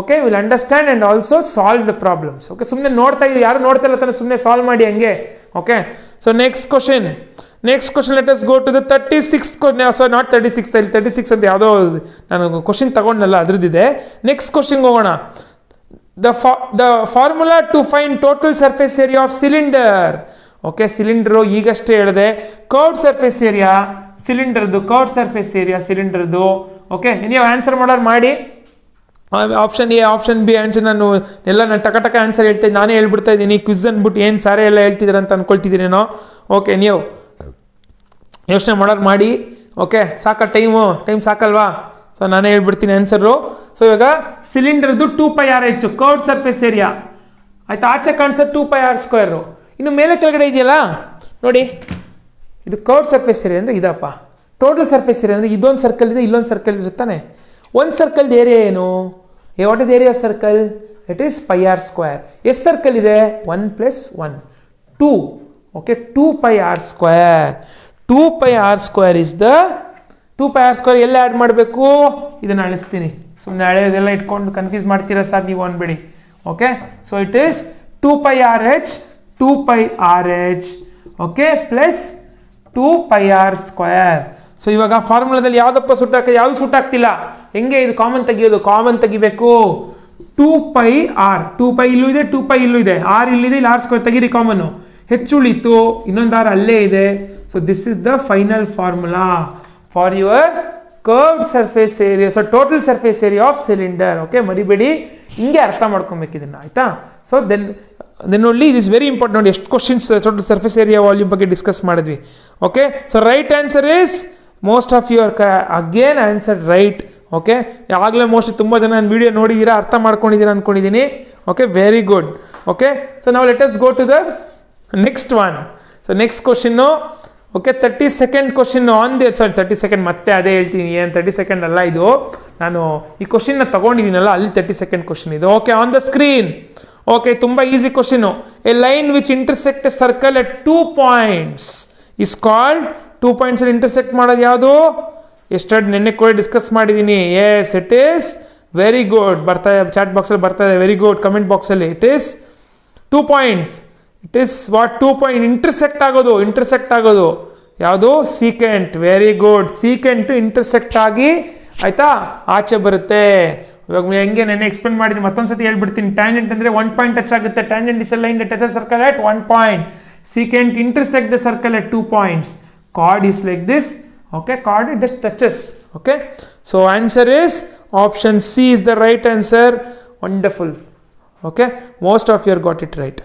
Okay, will understand and also solve the problems. Okay, ಸುಮ್ಮನೆ ನೋಡ್ತಾ ಇದ್ದೀವಿ, ಯಾರು ನೋಡ್ತಾ ಇಲ್ಲ ತಾನೆ, ಸುಮ್ಮನೆ ಸಾಲ್ವ್ ಮಾಡಿ ಹಂಗೆ. Okay, so next question let us go to the 36th. So not 36, 36 ಅಂತ ಯಾವುದೋ ನಾನು ಕ್ವಶನ್ ತಗೊಂಡಲ್ಲ, ಅದ್ರದ್ದಿದೆ. ನೆಕ್ಸ್ಟ್ ಕ್ವಶನ್ಗೆ ಹೋಗೋಣ. The formula to find total surface area of cylinder. Okay, cylinder ಈಗಷ್ಟೇ ಹೇಳಿದೆ. ಕರ್ವ್ಡ್ ಸರ್ಫೇಸ್ ಏರಿಯಾ ಸಿಲಿಂಡರ್ದು, ಕರ್ವ್ಡ್ ಸರ್ಫೇಸ್ ಏರಿಯಾ ಸಿಲಿಂಡರ್ದು. ಓಕೆ, ನೀವು ಆನ್ಸರ್ ಮಾಡೋರು ಮಾಡಿ. Option A, option B answer. ನಾನು ಟಕ ಆನ್ಸರ್ ಹೇಳ್ತಾ ನಾನೇ ಹೇಳ್ಬಿಡ್ತಾ ಇದ್ದೀನಿ. ಕ್ವಿಝ್ ಅಂದ್ಬಿಟ್ಟು ಏನು ಸಾರೇ ಎಲ್ಲ ಹೇಳ್ತಿದ್ದೀರ ಅಂತ ಅನ್ಕೊಳ್ತಿದ್ದೀರೇನೋ. ಓಕೆ, ನೀವು ಯೋಚನೆ ಮಾಡೋರು ಮಾಡಿ. ಓಕೆ, ಟೈಮ್ ಸಾಕಲ್ವಾ? ಸೊ ನಾನೇ ಹೇಳ್ಬಿಡ್ತೀನಿ ಆನ್ಸರು. ಸೊ ಇವಾಗ ಸಿಲಿಂಡರ್ದು 2πrh ಕರ್ವ್ಡ್ ಸರ್ಫೇಸ್ ಏರಿಯಾ, ಆಯ್ತಾ. ಆಚೆ ಕಾಣಿಸೋದು 2πr². ಇನ್ನು ಮೇಲೆ ಕೆಳಗಡೆ ಇದೆಯಲ್ಲ ನೋಡಿ, ಇದು ಕರ್ವ್ಡ್ ಸರ್ಫೇಸ್ ಏರಿಯಾ ಅಂದರೆ ಇದಪ್ಪ. ಟೋಟಲ್ ಸರ್ಫೇಸ್ ಏರಿಯಾ ಅಂದರೆ ಇದೊಂದು ಸರ್ಕಲ್ ಇದೆ, ಇಲ್ಲೊಂದು ಸರ್ಕಲ್ ಇರುತ್ತಾನೆ. ಒಂದು ಸರ್ಕಲ್ದು ಏರಿಯಾ ಏನು? What is area of circle? It is πr². ಎಷ್ಟು ಸರ್ಕಲ್ ಇದೆ? 1 + 1 2. Okay, 2πr². 2πr² is the 2πr² ಎಲ್ಲ ಆ್ಯಡ್ ಮಾಡಬೇಕು? ಇದನ್ನು ಅಳಿಸ್ತೀನಿ. ಸುಮ್ಮನೆ ಹಳೆಯದೆಲ್ಲ ಇಟ್ಕೊಂಡು ಕನ್ಫ್ಯೂಸ್ ಮಾಡ್ತೀರಾ ಸರ್ ನೀವು ಅನ್ಬೇಡಿ. Okay, so it is 2πrh okay plus 2πr². So ಇವಾಗ ಫಾರ್ಮುಲಾದಲ್ಲಿ ಯಾವುದಪ್ಪ ಯಾವುದು ಸುಟ್ಟಾಗ್ತಿಲ್ಲ? ಹೆಂಗೆ ಇದು ಕಾಮನ್ ತೆಗಿಯೋದು? ಕಾಮನ್ ತೆಗಿಬೇಕು 2πr, 2π ಇಲ್ಲೂ ಇದೆ, 2π ಇಲ್ಲೂ ಇದೆ, r ಇಲ್ಲಿದೆ, ಇಲ್ಲಿ r² ತೆಗೀರಿ ಕಾಮನ್ನು. ಹೆಚ್ಚು ಉಳಿತು, ಇನ್ನೊಂದು r ಅಲ್ಲೇ ಇದೆ. So this is the final formula for your curved surface area, so total surface area of cylinder. Okay, ಮರಿಬೇಡಿ, ಹಿಂಗೆ ಅರ್ಥ ಮಾಡ್ಕೊಬೇಕು ಇದನ್ನ, ಆಯ್ತಾ? So then only it is very important. ನೋಡಿ ಎಷ್ಟು questions total surface area volume ಬಗ್ಗೆ ಡಿಸ್ಕಸ್ ಮಾಡಿದ್ವಿ. Okay, so right answer is most of your again answer right. Okay, ಯಾವಾಗಲೇ ಮೋಸ್ಟ್ಲಿ ತುಂಬ ಜನ ನನ್ನ ವಿಡಿಯೋ ನೋಡಿದ್ದೀರಾ, ಅರ್ಥ ಮಾಡ್ಕೊಂಡಿದ್ದೀರಾ ಅನ್ಕೊಂಡಿದ್ದೀನಿ. Okay, very good. Okay, so ನಾವು let us go to the next one. So next ಕ್ವಶನ್ನು, okay, 30 question on the, sorry 30 ಮತ್ತೆ ಅದೇ ಹೇಳ್ತೀನಿ, ಏನು 30 ಅಲ್ಲ ಇದು, ನಾನು ಈ ಕ್ವಶನ್ನ ತಗೊಂಡಿದ್ದೀನಲ್ಲ, ಅಲ್ಲಿ 30 ಕ್ವಶನ್ ಇದು. Okay, on the screen. Okay, ತುಂಬ easy question. A line which intersect a circle at 2 points is called. 2 points ಅಲ್ಲಿ ಇಂಟರ್ಸೆಕ್ಟ್ ಮಾಡೋದು ಯಾವುದು? ಎಷ್ಟೊಂದು ನೆನ್ನೆ ಕೂಡ ಡಿಸ್ಕಸ್ ಮಾಡಿದ್ದೀನಿ. Yes, it is very good. ಬರ್ತಾ ಇದೆ ಚಾಟ್ ಬಾಕ್ಸಲ್ಲಿ, ಬರ್ತಾ ಇದೆ, ವೆರಿ ಗುಡ್. ಕಮೆಂಟ್ ಬಾಕ್ಸಲ್ಲಿ it is 2 points. It is what? 2 point intersect ಆಗೋದು ಯಾವುದು? Secant. Very good. Secant intersect ಆಗಿ, ಆಯ್ತಾ, ಆಚೆ ಬರುತ್ತೆ. ಇವಾಗ ಹೆಂಗೆ ನೆನ್ನೆ ಎಕ್ಸ್ಪ್ಲೇನ್ ಮಾಡಿದ್ದೀನಿ, ಮತ್ತೊಂದ್ಸತಿ ಹೇಳ್ಬಿಡ್ತೀನಿ. ಟ್ಯಾಂಜೆಂಟ್ ಅಂದರೆ 1 ಪಾಯಿಂಟ್ ಟಚ್ ಆಗುತ್ತೆ. Tangent is A line that touches circle at 1 point. Secant intersect the circle at 2 points. Chord is like this. Okay, chord it just touches. Okay, so answer is option C is the right answer. Wonderful. Okay, most of you got it right.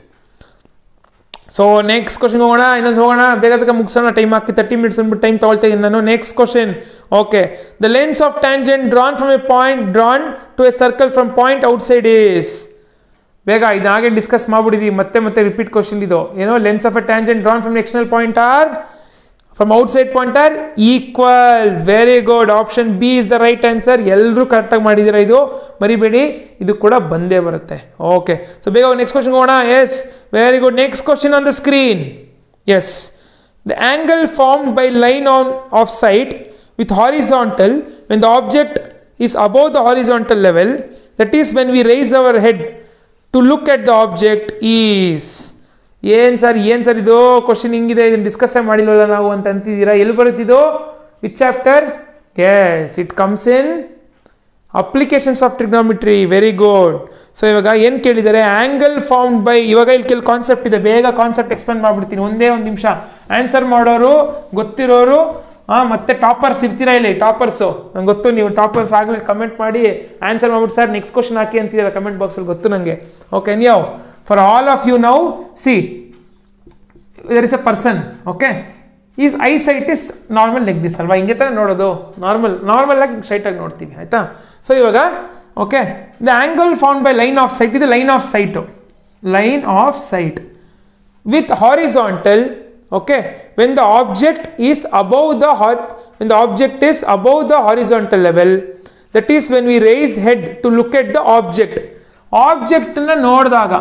So next question ಹೋಗೋಣ, ಇನ್ನೊಂದು ಹೋಗೋಣ, ಬೇಗ ಮುಗಿಸೋಣ, ಟೈಮ್ ಹಾಕಿ 30 minutes ಅಂದ್ಬಿಟ್ಟು ಟೈಮ್ ತಗೊಳ್ತಾ ಇದ್ದೀನಿ ನಾನು. Next question. Okay, the length of tangent drawn from a point drawn to a circle from point outside is. ಬೇಗ ಇದು ಹಾಗೆ ಡಿಸ್ಕಸ್ ಮಾಡ್ಬಿಟ್ಟಿದ್ದೀವಿ, ಮತ್ತೆ ರಿಪೀಟ್ ಕ್ವಶನ್ ಇದು. ಏನೋ length of a tangent drawn from external point or from outside point are equal. Very good. Option B is the right answer. ಎಲ್ಲರೂ ಕರೆಕ್ಟಾಗಿ ಮಾಡಿದ್ದೀರಾ, ಇದು ಮರಿಬೇಡಿ, ಇದು ಕೂಡ ಬಂದೇ ಬರುತ್ತೆ. ಓಕೆ, ಸೊ ಬೇಗ ನೆಕ್ಸ್ಟ್ ಕ್ವಶನ್ ಹೋಗೋಣ. Yes, very good. Next question on the screen. Yes, the angle formed by line of sight with horizontal when the object is above the horizontal level, that is when we rise our head to look at the object is. ಏನು ಸರ್ ಇದು ಕ್ವಶನ್ ಹಿಂಗಿದೆ, ಇದನ್ನು ಡಿಸ್ಕಸ್ಸೇ ಮಾಡಿಲ್ವಲ್ಲ ನಾವು ಅಂತ ಅಂತಿದ್ದೀರಾ. ಎಲ್ಲಿ ಬರುತ್ತಿದ್ದು? Which chapter? Yes, it comes in applications of trigonometry. Very good. So ಇವಾಗ ಏನು ಕೇಳಿದ್ದಾರೆ? ಆಂಗಲ್ ಫಾರ್ಮ್ಡ್ ಬೈ, ಇವಾಗ ಇಲ್ಲಿ ಕೆಲವು ಕಾನ್ಸೆಪ್ಟ್ ಇದೆ, ಬೇಗ ಕಾನ್ಸೆಪ್ಟ್ ಎಕ್ಸ್ಪ್ಲೇನ್ ಮಾಡ್ಬಿಡ್ತೀನಿ, ಒಂದೇ ಒಂದು ನಿಮಿಷ. ಆನ್ಸರ್ ಮಾಡೋರು, ಗೊತ್ತಿರೋರು, ಮತ್ತೆ ಟಾಪರ್ಸ್ ಇರ್ತೀರಾ ಇಲ್ಲಿ, ಟಾಪರ್ಸು ನಂಗೆ ಗೊತ್ತು, ನೀವು ಟಾಪರ್ಸ್ ಆಗಲಿ ಕಮೆಂಟ್ ಮಾಡಿ ಆನ್ಸರ್ ಮಾಡ್ಬಿಟ್ಟು ಸರ್ ನೆಕ್ಸ್ಟ್ ಕ್ವಶನ್ ಹಾಕಿ ಅಂತಿದ್ದೀರಾ ಕಮೆಂಟ್ ಬಾಕ್ಸಲ್ಲಿ, ಗೊತ್ತು ನನಗೆ. ಓಕೆ, ನೀವು for all of you now see there is a person. Okay, is eye sight is normal like this ಅಲ್ವಾ, ಹಿಂಗೆ ತಾನೇ ನೋಡೋದು, ನಾರ್ಮಲ್ ಆಗಿ ಸ್ಟ್ರೈಟಾಗಿ ನೋಡ್ತೀವಿ, ಆಯಿತಾ. ಸೊ ಇವಾಗ okay, the angle found by line of sight, ಇದು line of sight with horizontal. Okay, when the object is above the horizontal level, that is when we raise head to look at the object. Object na ನೋಡಿದಾಗ,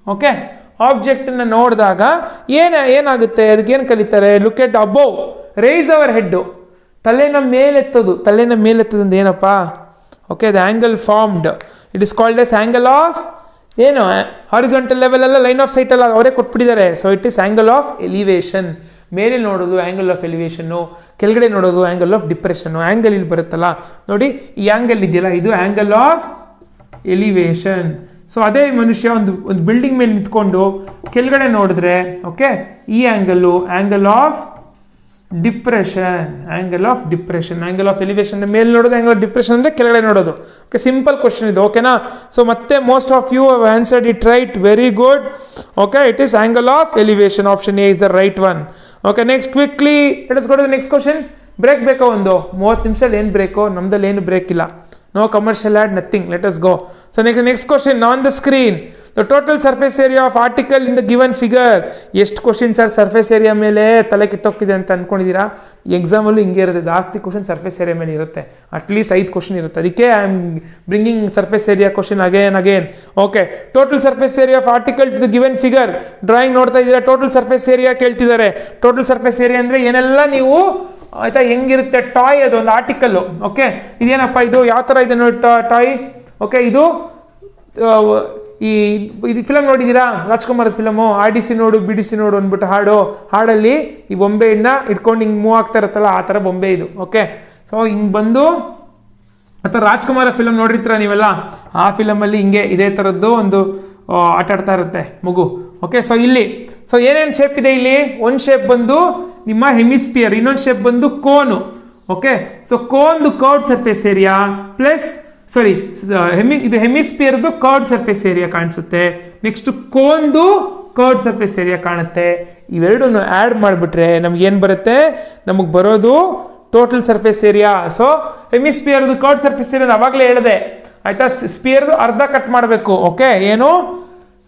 ಓಕೆ, ಆಬ್ಜೆಕ್ಟ್ ಅನ್ನ ನೋಡಿದಾಗ ಏನಾಗುತ್ತೆ, ಅದಕ್ಕೆ ಏನು ಕಲಿತಾರೆ? Look at above, rise our head, ತಲೆನ ಮೇಲೆತ್ತೋದು ಅಂದ್ರೆ ಏನಪ್ಪ? Okay, the angle formed, it is called as angle of ಏನು, ಹಾರಿಸಾಂಟಲ್ ಲೆವೆಲ್ ಅಲ್ಲ, ಲೈನ್ ಆಫ್ ಸೈಟ್ ಅಲ್ಲ, ಅವರೇ ಕೊಟ್ಬಿಟ್ಟಿದ್ದಾರೆ. So it is angle of elevation. ಮೇಲೆ ನೋಡೋದು ಆಂಗಲ್ ಆಫ್ ಎಲಿವೇಶನ್ನು, ಕೆಳಗಡೆ ನೋಡೋದು ಆಂಗಲ್ ಆಫ್ ಡಿಪ್ರೆಷನ್ನು. ಆಂಗಲ್ ಇಲ್ಲಿ ಬರುತ್ತಲ್ಲ ನೋಡಿ, ಈ ಆಂಗಲ್ ಇದೆಯಲ್ಲ, ಇದು ಆಂಗಲ್ ಆಫ್ ಎಲಿವೇಶನ್. ಸೊ ಅದೇ ಮನುಷ್ಯ ಒಂದು ಬಿಲ್ಡಿಂಗ್ ಮೇಲೆ ನಿಂತ್ಕೊಂಡು ಕೆಳಗಡೆ ನೋಡಿದ್ರೆ, ಓಕೆ, ಈ angle of depression. Angle of elevation ಮೇಲೆ ನೋಡೋದು, ಆಂಗಲ್ ಆಫ್ ಡಿಪ್ರೆಷನ್ ಅಂದರೆ ಕೆಳಗಡೆ ನೋಡೋದು. ಓಕೆ, ಸಿಂಪಲ್ ಕ್ವಶನ್ ಇದು, ಓಕೆನಾ. ಸೊ ಮತ್ತೆ most of you have answered it right. Very good. Okay, it is angle of elevation. Option A is the right one. Okay, next quickly let us go to the next question. Break ಬೇಕೋ ಒಂದು 30 ನಿಮಿಷದಲ್ಲಿ ಏನು ಬ್ರೇಕೋ? ನಮ್ದಲ್ಲಿ ಏನು ಬ್ರೇಕ್ ಇಲ್ಲ. No commercial ad, nothing. Let us go. So next question on the screen. The total surface area of article in the given figure. ಎಷ್ಟು ಕ್ವಶನ್ಸ್ ಸರ್ ಸರ್ಫೇಸ್ ಏರಿಯಾ ಮೇಲೆ ತಲೆ ಕೆಟ್ಟೋಗ್ತಿದೆ ಅಂತ ಅನ್ಕೊಂಡಿದ್ದೀರಾ? ಎಕ್ಸಾಮಲ್ಲೂ ಹಿಂಗೆ ಇರುತ್ತೆ, ಜಾಸ್ತಿ ಕ್ವಶನ್ ಸರ್ಫೇಸ್ ಏರಿಯಾ ಮೇಲೆ ಇರುತ್ತೆ. ಅಟ್ಲೀಸ್ಟ್ 5 ಕ್ವಶನ್ ಇರುತ್ತೆ. ಅದಕ್ಕೆ I am bringing surface area question again. Okay, total surface area of article to the given figure. Drawing ನೋಡ್ತಾ ಇದ್ದೀರಾ, ಟೋಟಲ್ ಸರ್ಫೇಸ್ ಏರಿಯಾ ಕೇಳ್ತಿದ್ದಾರೆ. ಟೋಟಲ್ ಸರ್ಫೇಸ್ ಏರಿಯಾ ಅಂದರೆ ಏನೆಲ್ಲ ನೀವು, ಆಯ್ತಾ, ಹೆಂಗಿರುತ್ತೆ? ಟಾಯ್, ಅದು ಒಂದು ಆರ್ಟಿಕಲ್. ಓಕೆ, ಇದೇನಪ್ಪ, ಇದು ಯಾವ ಥರ ಇದೆ ನೋಡಿ ಟಾಯ್. ಓಕೆ, ಇದು ಫಿಲಮ್ ನೋಡಿದ್ದೀರಾ, ರಾಜ್ಕುಮಾರ್ ಫಿಲಮು, RDC ನೋಡು BDC ನೋಡು ಅಂದ್ಬಿಟ್ಟು ಹಾಡಲ್ಲಿ ಈ ಬೊಂಬೆಯನ್ನ ಇಟ್ಕೊಂಡು ಹಿಂಗೆ ಮೂವ್ ಆಗ್ತಾ ಇರುತ್ತಲ್ಲ, ಆ ಥರ ಬೊಂಬೆ ಇದು. ಓಕೆ, ಸೊ ಹಿಂಗೆ ಬಂದು ಅಥವಾ ರಾಜ್ಕುಮಾರ ಫಿಲಮ್ ನೋಡಿರ್ತೀರ ನೀವೆಲ್ಲ, ಆ ಫಿಲಮಲ್ಲಿ ಹಿಂಗೆ ಇದೇ ಥರದ್ದು ಒಂದು ಆಟ ಆಡ್ತಾ ಇರುತ್ತೆ ಮಗು. ಓಕೆ, ಸೊ ಇಲ್ಲಿ ಸೊ ಏನೇನು ಶೇಪ್ ಇದೆ ಇಲ್ಲಿ? ಒಂದು ಶೇಪ್ ಬಂದು ನಿಮ್ಮ ಹೆಮಿಸ್ಪಿಯರ್, ಇನ್ನೊಂದು ಶೇಪ್ ಬಂದು ಕೋನು. ಓಕೆ, ಸೊ ಕೋನ್ದು ಕರ್ವ್ಡ್ ಸರ್ಫೇಸ್ ಏರಿಯಾ ಪ್ಲಸ್ ಇದು ಹೆಮಿಸ್ಪಿಯರ್ದು ಕರ್ವ್ಡ್ ಸರ್ಫೇಸ್ ಏರಿಯಾ ಕಾಣಿಸುತ್ತೆ. ನೆಕ್ಸ್ಟ್ ಕೋನ್ದು ಕರ್ವ್ಡ್ ಸರ್ಫೇಸ್ ಏರಿಯಾ ಕಾಣುತ್ತೆ. ಇವೆರಡನ್ನು ಆ್ಯಡ್ ಮಾಡಿಬಿಟ್ರೆ ನಮ್ಗೆ ಏನು ಬರುತ್ತೆ? ನಮಗೆ ಬರೋದು ಟೋಟಲ್ ಸರ್ಫೇಸ್ ಏರಿಯಾ. ಸೊ ಹೆಮಿಸ್ಪಿಯರ್ದು ಕರ್ವ್ಡ್ ಸರ್ಫೇಸ್ ಏರಿಯಾ ಅವಾಗಲೇ ಹೇಳಿದೆ ಆಯ್ತಾ. ಸ್ಪಿಯರ್ದು ಅರ್ಧ ಕಟ್ ಮಾಡಬೇಕು. ಓಕೆ, ಏನು?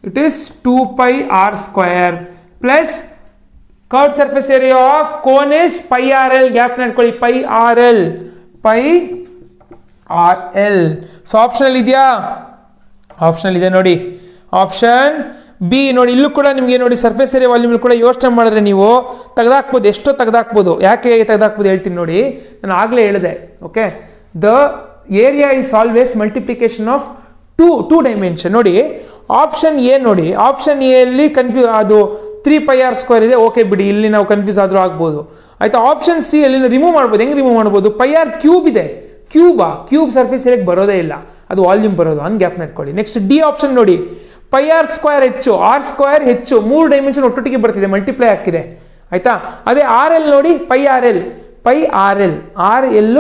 It is 2πr² plus curved surface area of cone is πrl. Gap ನಡ್ಕೊಳ್ಳಿ, πrl. ಸೊ ಆಪ್ಷನ್ ಇದೆಯಾ? ಆಪ್ಷನ್ ಇದೆ ನೋಡಿ, ಆಪ್ಷನ್ ಬಿ ನೋಡಿ. ಇಲ್ಲೂ ಕೂಡ ನಿಮಗೆ ನೋಡಿ ಸರ್ಫೇಸ್ ಏರಿಯಾ ವಾಲ್ಯೂಮ್ ಕೂಡ ಯೋಚನೆ ಮಾಡಿದ್ರೆ ನೀವು ತೆಗೆದಾಕ್ಬೋದು, ಎಷ್ಟೋ ತೆಗೆದಾಕ್ಬೋದು. ಯಾಕೆ ತೆಗೆದಾಕ್ಬೋದು ಹೇಳ್ತೀನಿ ನೋಡಿ, ನಾನು ಆಗಲೇ ಹೇಳಿದೆ. Okay, the area is always multiplication of two dimension. ನೋಡಿ ಆಪ್ಷನ್ ಎ ನೋಡಿ, ಆಪ್ಷನ್ ಎಲ್ಲಿ ಅದು 3πr² ಇದೆ. ಓಕೆ ಬಿಡಿ, ಇಲ್ಲಿ ನಾವು ಕನ್ಫ್ಯೂಸ್ ಆದರೂ ಆಗ್ಬೋದು ಆಯ್ತಾ. ಆಪ್ಷನ್ ಸಿ ಅಲ್ಲಿ ರಿಮೂವ್ ಮಾಡ್ಬೋದು. ಹೆಂಗೆ ರಿಮೂವ್ ಮಾಡ್ಬೋದು? πr³ ಇದೆ. ಕ್ಯೂಬ್ ಸರ್ಫೇಸ್ ಏರಿಯಾಗೆ ಬರೋದೇ ಇಲ್ಲ, ಅದು ವಾಲ್ಯೂಮ್ ಬರೋದು. ಹಂಗೆ ಗ್ಯಾಪ್ ನೆಟ್ಕೊಳ್ಳಿ. ನೆಕ್ಸ್ಟ್ ಡಿ ಆಪ್ಷನ್ ನೋಡಿ, πr² ಹೆಚ್ಚು r² ಹೆಚ್ಚು, 3 ಡೈಮೆನ್ಷನ್ ಒಟ್ಟೊಟ್ಟಿಗೆ ಬರ್ತಿದೆ, ಮಲ್ಟಿಪ್ಲೈ ಆಗ್ತಿದೆ ಆಯ್ತಾ. ಅದೇ RL ನೋಡಿ, πrl RL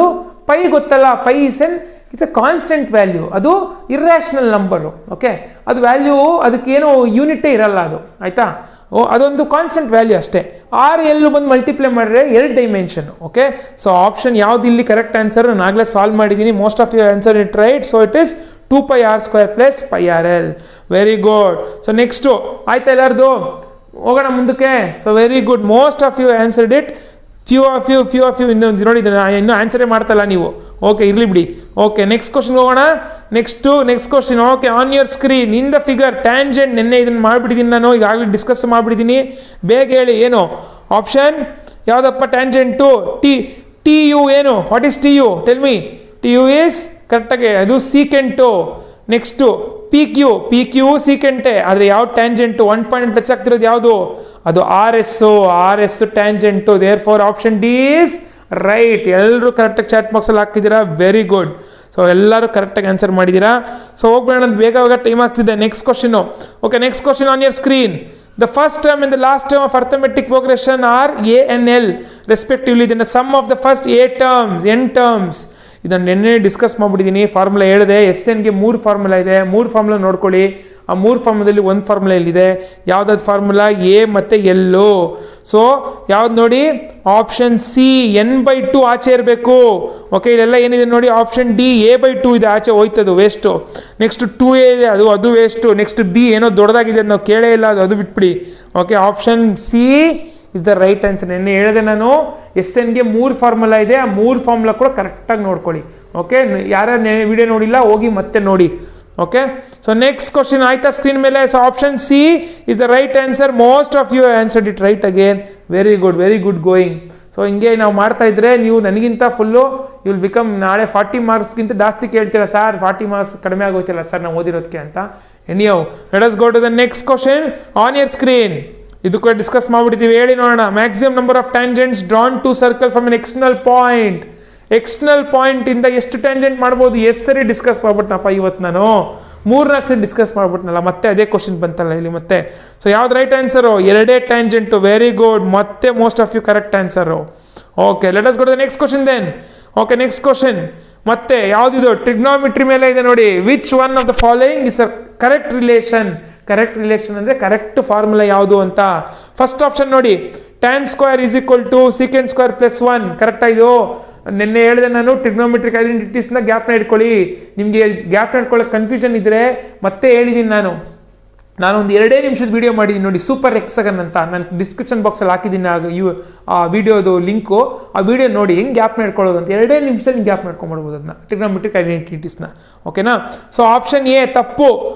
ಪೈ ಗೊತ್ತಲ್ಲ, pi it's a constant value, ಅದು ಇರ್ರ್ಯಾಷನಲ್ ನಂಬರು. ಓಕೆ, ಅದು ವ್ಯಾಲ್ಯೂ ಅದಕ್ಕೇನು ಯೂನಿಟೇ ಇರಲ್ಲ ಅದು ಆಯ್ತಾ. ಅದೊಂದು ಕಾನ್ಸ್ಟೆಂಟ್ ವ್ಯಾಲ್ಯೂ ಅಷ್ಟೇ. RL ಬಂದು ಮಲ್ಟಿಪ್ಲೈ ಮಾಡಿದ್ರೆ 2 ಡೈಮೆನ್ಷನ್. ಓಕೆ, ಸೊ ಆಪ್ಷನ್ ಯಾವ್ದು ಇಲ್ಲಿ ಕರೆಕ್ಟ್ ಆನ್ಸರ್? ನಾನು ಆಗಲೇ ಸಾಲ್ವ್ ಮಾಡಿದ್ದೀನಿ. Most of you answer it right. So it is 2πr² plus πrl. Very good. So next ಆಯ್ತಾ ಎಲ್ಲರದು? ಹೋಗೋಣ ಮುಂದಕ್ಕೆ. So very good, most of you answered it. Few of you ಇನ್ನೂ ನೋಡಿ, ಇನ್ನೂ ಆನ್ಸರೇ ಮಾಡ್ತಲ್ಲ ನೀವು. ಓಕೆ, ಇರಲಿ ಬಿಡಿ. ಓಕೆ, ನೆಕ್ಸ್ಟ್ ಕ್ವಶನ್ ಹೋಗೋಣ. Next question. Okay, on your screen in the figure tangent. ನಿನ್ನೆ ಇದನ್ನು ಮಾಡಿಬಿಟ್ಟಿದ್ದೀನಿ ನಾನು, ಈಗಾಗಲೇ ಡಿಸ್ಕಸ್ ಮಾಡಿಬಿಟ್ಟಿದ್ದೀನಿ. ಬೇಗ ಹೇಳಿ ಏನು ಆಪ್ಷನ್ ಯಾವುದಪ್ಪ? Tangent T U. ಏನು? What is T U? Tell me. T U is ಕರೆಕ್ಟಾಗಿ ಅದು ಸೀಕೆಂಟು. ನೆಕ್ಸ್ಟು ಪಿ ಕ್ಯೂ ಸೀಕೆಂಟೆ. ಆದರೆ ಯಾವ ಟ್ಯಾಂಜೆಂಟು 1 ಪಾಯಿಂಟ್ ಟಚ್ ಆಗ್ತಿರೋದು ಯಾವುದು? ಅದು R S tangent. Therefore option D is right. ಎಲ್ಲರೂ ಕರೆಕ್ಟಾಗಿ ಚಾಟ್ ಬಾಕ್ಸಲ್ಲಿ ಹಾಕಿದ್ದೀರಾ. Very good. ಸೊ ಎಲ್ಲರೂ ಕರೆಕ್ಟಾಗಿ ಆನ್ಸರ್ ಮಾಡಿದ್ದೀರಾ. ಸೊ ಹೋಗ್ಬೇಡ, ಬೇಗ ಟೈಮ್ ಆಗ್ತಿದೆ. Next question. Okay, next question on your screen. The first term and the last term of arithmetic progression are a and l respectively. Then the sum of the first n terms. ಇದನ್ನು ನಿನ್ನೆ ಡಿಸ್ಕಸ್ ಮಾಡಿಬಿಟ್ಟಿದ್ದೀನಿ. ಫಾರ್ಮುಲಾ ಹೇಳಿದೆ. SNಗೆ 3 ಫಾರ್ಮುಲಾ ಇದೆ. 3 ಫಾರ್ಮುಲಾ ನೋಡ್ಕೊಳ್ಳಿ. ಆ 3 ಫಾರ್ಮುಲಾದಲ್ಲಿ ಒಂದು ಫಾರ್ಮುಲಾ ಇಲ್ಲಿದೆ. ಯಾವುದಾದ್ರು ಫಾರ್ಮುಲಾ? ಎ ಮತ್ತು ಎಲ್ಲು. ಸೊ ಯಾವ್ದು ನೋಡಿ? ಆಪ್ಷನ್ ಸಿ n/2 ಆಚೆ ಇರಬೇಕು. ಓಕೆ, ಇಲ್ಲೆಲ್ಲ ಏನಿದೆ ನೋಡಿ, ಆಪ್ಷನ್ ಡಿ a/2 ಇದೆ, ಆಚೆ ಹೋಯ್ತದು, ವೇಸ್ಟು. ನೆಕ್ಸ್ಟ್ 2a ಇದೆ, ಅದು ವೇಸ್ಟು. ನೆಕ್ಸ್ಟ್ ಬಿ ಏನೋ ದೊಡ್ಡದಾಗಿದೆ, ಅದು ನಾವು ಕೇಳೇ ಇಲ್ಲ, ಅದು ಬಿಟ್ಬಿಡಿ. Okay, option C is the right answer. ನಿನ್ನೆ ಹೇಳಿದೆ ನಾನು, SNಗೆ 3 ಫಾರ್ಮುಲಾ ಇದೆ. ಆ 3 ಫಾರ್ಮುಲಾ ಕೂಡ ಕರೆಕ್ಟಾಗಿ ನೋಡ್ಕೊಳ್ಳಿ. ಓಕೆ, ಯಾರ್ಯಾರು ವಿಡಿಯೋ ನೋಡಿಲ್ಲ ಹೋಗಿ ಮತ್ತೆ ನೋಡಿ. ಓಕೆ, ಸೊ ನೆಕ್ಸ್ಟ್ ಕ್ವಶನ್ ಆಯ್ತಾ ಸ್ಕ್ರೀನ್ ಮೇಲೆ? So option C is the right answer. Most of you answered it right again. Very good going. So ಹಿಂಗೆ ನಾವು ಮಾಡ್ತಾ ಇದ್ರೆ ನೀವು ನನಗಿಂತ ಫುಲ್ಲು ಯು ವಿಲ್ ಬಿಕಮ್. ನಾಳೆ 40 ಮಾರ್ಕ್ಸ್ಗಿಂತ ಜಾಸ್ತಿ ಕೇಳ್ತೀರಾ ಸರ್, 40 ಮಾರ್ಕ್ಸ್ ಕಡಿಮೆ ಆಗೋಯ್ತಿಲ್ಲ ಸರ್ ನಾವು ಓದಿರೋದಕ್ಕೆ ಅಂತ. Anyhow let us go to the next question on your screen. ಇದು ಕೂಡ ಡಿಸ್ಕಸ್ ಮಾಡಿಬಿಟ್ಟಿದ್ದೀವಿ. ಹೇಳಿ ನೋಡೋಣ. Maximum number of tangents drawn to circle from an external point. External point ಇಂದ ಎಷ್ಟು ಟ್ಯಾಂಜೆಂಟ್ ಮಾಡ್ಬೋದು? ಎಷ್ಟು ಸರಿ ಡಿಸ್ಕಸ್ ಮಾಡ್ಬಿಟ್ನಪ್ಪ ಇವತ್ತು ನಾನು, 3-4 ಸರಿ ಡಿಸ್ಕಸ್ ಮಾಡ್ಬಿಟ್ನಲ್ಲ. ಮತ್ತೆ ಅದೇ ಕ್ವಶನ್ ಬಂತಲ್ಲ ಇಲ್ಲಿ ಮತ್ತೆ. ಸೊ ಯಾವ್ದು right answer? 2 tangent. Very good. ಮತ್ತೆ most of you correct answer. Okay, let us go to the next question then. Okay, next question ಮತ್ತೆ ಯಾವ್ದಿದು? ಟ್ರಿಗ್ನೋಮೆಟ್ರಿ ಮೇಲೆ ಇದೆ ನೋಡಿ. Which one of the following is a correct relation? Correct relation ಅಂದರೆ ಕರೆಕ್ಟ್ ಫಾರ್ಮುಲಾ ಯಾವುದು ಅಂತ. ಫಸ್ಟ್ ಆಪ್ಷನ್ ನೋಡಿ, tan² = sec² + 1. ಕರೆಕ್ಟಾ ಇದು? ನಿನ್ನೆ ಹೇಳಿದೆ ನಾನು, ಟ್ರಿಗ್ನೋಮೆಟ್ರಿಕ್ ಐಡೆಂಟಿಟೀಸ್ನ ಗ್ಯಾಪ್ನ ಇಟ್ಕೊಳ್ಳಿ. ನಿಮಗೆ ಗ್ಯಾಪ್ನ ಇಟ್ಕೊಳ್ಳೋಕೆ ಕನ್ಫ್ಯೂಷನ್ ಇದ್ದರೆ ಮತ್ತೆ ಹೇಳಿದ್ದೀನಿ ನಾನು ಒಂದು 2 ನಿಮಿಷದ ವೀಡಿಯೋ ಮಾಡಿದ್ದೀನಿ ನೋಡಿ, ಸೂಪರ್ ಹೆಕ್ಸಗನ್ ಅಂತ. ನಾನು ಡಿಸ್ಕ್ರಿಪ್ಷನ್ ಬಾಕ್ಸಲ್ಲಿ ಹಾಕಿದ್ದೀನಿ ಆ ವಿಡಿಯೋದು ಲಿಂಕು. ಆ ವಿಡಿಯೋ ನೋಡಿ ಹೆಂಗೆ ಗ್ಯಾಪ್ ಮಾಡ್ಕೊಳ್ಳೋದು ಅಂತ. 2 ನಿಮಿಷದಲ್ಲಿ ಗ್ಯಾಪ್ ಮಾಡ್ಕೊಂಡ್ಬಿಡ್ಬೋದು ಅದನ್ನ, ಟ್ರಿಗ್ನೋಮೆಟ್ರಿಕ್ ಐಡೆಂಟಿಟೀಸ್ನ. ಓಕೆನಾ? ಸೊ ಆಪ್ಷನ್ ಎ ತಪ್ಪು.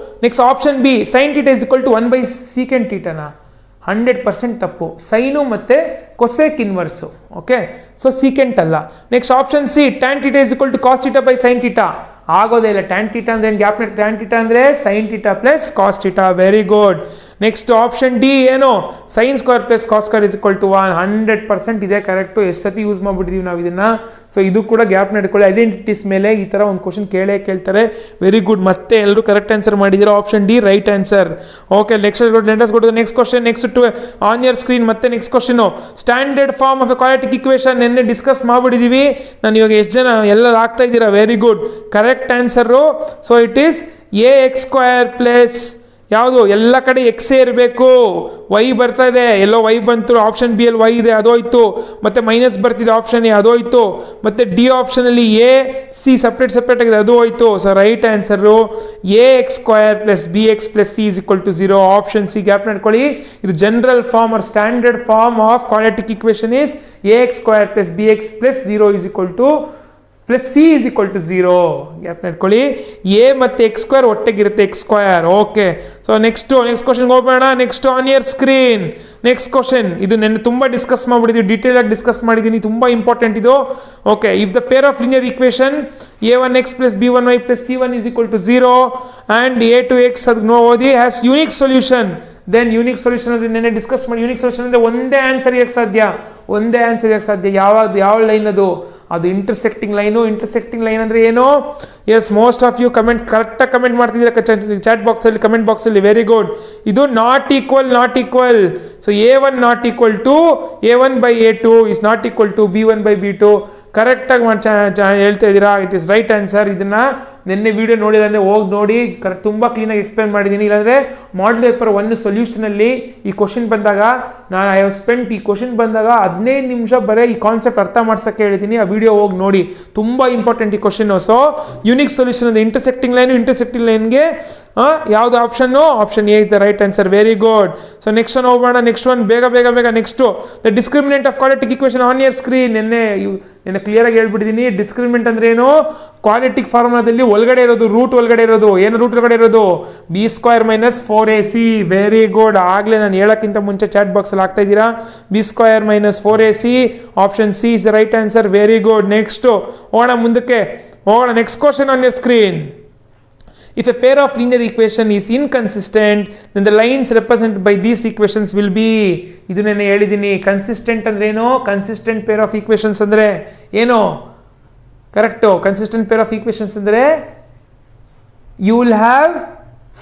Next option B sin θ = 1/sec θ. 100% ತಪ್ಪು. ಸೈನು ಮತ್ತು cosec inverse. Okay, so secant ಅಲ್ಲ. Next option C tan θ = cos θ sin θ. ಆಗೋದೇ ಇಲ್ಲ. tan θ ಅಂದ್ರೆ ಏನು? ಗ್ಯಾಪ್ tan θ ಅಂದರೆ sin θ + cos θ. Very good. Next option D ಏನು sin square plus cos square is equal to 1 100% ಇದೆ ಕರೆಕ್ಟು. ಎಷ್ಟು ಸತಿ ಯೂಸ್ ಮಾಡ್ಬಿಟ್ಟಿದೀವಿ ನಾವು ಇದನ್ನ. ಸೊ ಇದು ಕೂಡ ಗ್ಯಾಪ್ ನಡ್ಕೊಳ್ಳಿ. ಐಡೆಂಟಿಟೀಸ್ ಮೇಲೆ ಈ ಥರ ಒಂದು ಕ್ವಶನ್ ಕೇಳ್ತಾರೆ. ವೆರಿ ಗುಡ್, ಮತ್ತೆ ಎಲ್ಲರೂ ಕರೆಕ್ಟ್ ಆನ್ಸರ್ ಮಾಡಿದ್ದೀರಾ. Option D right answer. Okay, next question. Next on your screen ಮತ್ತೆ next question. Standard form of a quadratic equation ನಿನ್ನೆ ಡಿಸ್ಕಸ್ ಮಾಡ್ಬಿಟ್ಟಿದೀವಿ. ನಾನು ಇವಾಗ ಎಷ್ಟು ಜನ ಎಲ್ಲ ಆಗ್ತಾ ಇದ್ದೀರಾ? Very good, correct answer. So it is ax² plus ಯಾವುದು, ಎಲ್ಲ ಕಡೆ ಎಕ್ಸೇ ಇರಬೇಕು. ವೈ ಬರ್ತಾ ಇದೆ, ಎಲ್ಲೋ ವೈ ಬಂತು, ಆಪ್ಷನ್ ಬಿ ಅಲ್ಲಿ ವೈ ಇದೆ, ಅದೋಯ್ತು. ಮತ್ತೆ ಮೈನಸ್ ಬರ್ತಿದೆ ಆಪ್ಷನ್ ಎ, ಅದೋಯ್ತು. ಮತ್ತೆ ಡಿ ಆಪ್ಷನ್ ಅಲ್ಲಿ ಎ ಸಿ ಸಪ್ರೇಟ್ ಆಗಿದೆ, ಅದು ಹೋಯ್ತು. So right answer ax² plus bx plus c is equal to 0. Option C gap ನಡ್ಕೊಳ್ಳಿ. ಇದು general form or standard form of quadratic equation is ax² plus bx plus 0 is equal to plus C is equal to 0. Gap ನಡ್ಕೊಳ್ಳಿ. ಎ ಮತ್ತು x² ಒಟ್ಟಿಗಿರುತ್ತೆ, x². ಓಕೆ, ಸೊ ನೆಕ್ಸ್ಟ್ ಕ್ವಶನ್ಗೆ ಹೋಗೋಣ. Next on your screen next question. ಇದು ನೆನ್ನೆ ತುಂಬ ಡಿಸ್ಕಸ್ ಮಾಡಿಬಿಟ್ಟಿದ್ವಿ, ಡೀಟೇಲ್ ಆಗಿ ಡಿಸ್ಕಸ್ ಮಾಡಿದ್ದೀನಿ, ತುಂಬ ಇಂಪಾರ್ಟೆಂಟ್ ಇದು. Okay, if the pair of linear equation a1x plus b1y plus c1 is equal to 0 and a2x ಅದು ಓದಿ has unique solution, then unique solution ಅಂದರೆ ನೆನ್ನೆ ಡಿಸ್ಕಸ್ ಮಾಡಿ. ಯೂನಿಕ್ ಸೊಲ್ಯೂಷನ್ ಅಂದರೆ ಒಂದೇ ಆನ್ಸರ್ ಇರಕ್ಕೆ ಸಾಧ್ಯ. ಯಾವ ಲೈನ್ ಅದು ಇಂಟರ್ಸೆಕ್ಟಿಂಗ್ ಲೈನು. ಇಂಟರ್ಸೆಕ್ಟಿಂಗ್ ಲೈನ್ ಅಂದರೆ ಏನು? ಎಸ್, ಮೋಸ್ಟ್ ಆಫ್ ಯು ಕರೆಕ್ಟಾಗಿ ಕಮೆಂಟ್ ಮಾಡ್ತಿದ್ದೀರಾ ಚಾಟ್ ಬಾಕ್ಸಲ್ಲಿ, ಕಮೆಂಟ್ ಬಾಕ್ಸಲ್ಲಿ. Very good. ಇದು not equal. So a1 not equal to a1 by a2 is not equal to b1 by b2. ಕರೆಕ್ಟಾಗಿ ಹೇಳ್ತಾ ಇದ್ದೀರಾ. It is right answer. ಇದನ್ನ ನಿನ್ನೆ ವಿಡಿಯೋ ನೋಡಿದ್ರೆ ಹೋಗಿ ನೋಡಿ, ತುಂಬ ಕ್ಲೀನಾಗಿ ಎಕ್ಸ್ಪ್ಲೇನ್ ಮಾಡಿದ್ದೀನಿ. ಇಲ್ಲಾಂದರೆ ಮಾಡಲ್ ಪೇಪರ್ 1 ಸೊಲ್ಯೂಷನಲ್ಲಿ ಈ ಕ್ವಶನ್ ಬಂದಾಗ ನಾನು ಐ ಹ್ಯಾವ್ ಸ್ಪೆಂಟ್ ಈ ಕ್ವಶನ್ ಬಂದಾಗ 15 ನಿಮಿಷ ಬರೀ ಈ ಕಾನ್ಸೆಪ್ಟ್ ಅರ್ಥ ಮಾಡ್ಸೋಕ್ಕೆ ಹೇಳಿದ್ದೀನಿ. ಆ ವಿಡಿಯೋ ಹೋಗಿ ನೋಡಿ, ತುಂಬ ಇಂಪಾರ್ಟೆಂಟ್ ಈ ಕ್ವಶನ್. ಸೊ ಯೂನಿಕ್ ಸೊಲ್ಯೂಷನ್ ಅಂದರೆ ಇಂಟರ್ಸೆಕ್ಟಿಂಗ್ ಲೈನ್ಗೆ ಯಾವುದು ಆಪ್ಷನ್ನು? Option A is the right answer. Very good. So next one ಹೋಗೋಣ. ನೆಕ್ಸ್ಟ್ ಒನ್ ಬೇಗ. Next the discriminant of quadratic equation on your screen. ನಿನ್ನೆ ಕ್ಲಿಯರಾಗಿ ಹೇಳ್ಬಿಟ್ಟಿದ್ದೀನಿ. ಡಿಸ್ಕ್ರಿಮಿನೆಂಟ್ ಅಂದ್ರೆ ಏನು? ಕ್ವಾಡ್ರಾಟಿಕ್ ಫಾರ್ಮುಲಾದಲ್ಲಿ ಒಳಗಡೆ ಇರೋದು, ರೂಟ್ ಒಳಗಡೆ ಇರೋದು. ಏನು ರೂಟ್ ಒಳಗಡೆ ಇರೋದು? b² minus 4ac. Very good. ಆಗಲೇ ನಾನು ಹೇಳೋಕ್ಕಿಂತ ಮುಂಚೆ ಚಾಟ್ ಬಾಕ್ಸಲ್ಲಿ ಆಗ್ತಾ ಇದ್ದೀರಾ. b² minus 4ac. Option C is the right answer. Very good. Next ಮುಂದಕ್ಕೆ ಹೋಗೋಣ. Next question on your screen. If a pair of linear equation is inconsistent, then the lines represented by these equations will be. ಇದು ನಾನು ಹೇಳಿದ್ದೀನಿ. ಕನ್ಸಿಸ್ಟೆಂಟ್ ಅಂದ್ರೆ ಏನು? ಕನ್ಸಿಸ್ಟೆಂಟ್ ಪೇರ್ ಆಫ್ ಈಕ್ವೇಷನ್ಸ್ ಅಂದ್ರೆ ಏನು? Correct. Consistent pair of equations ಅಂದ್ರೆ you will have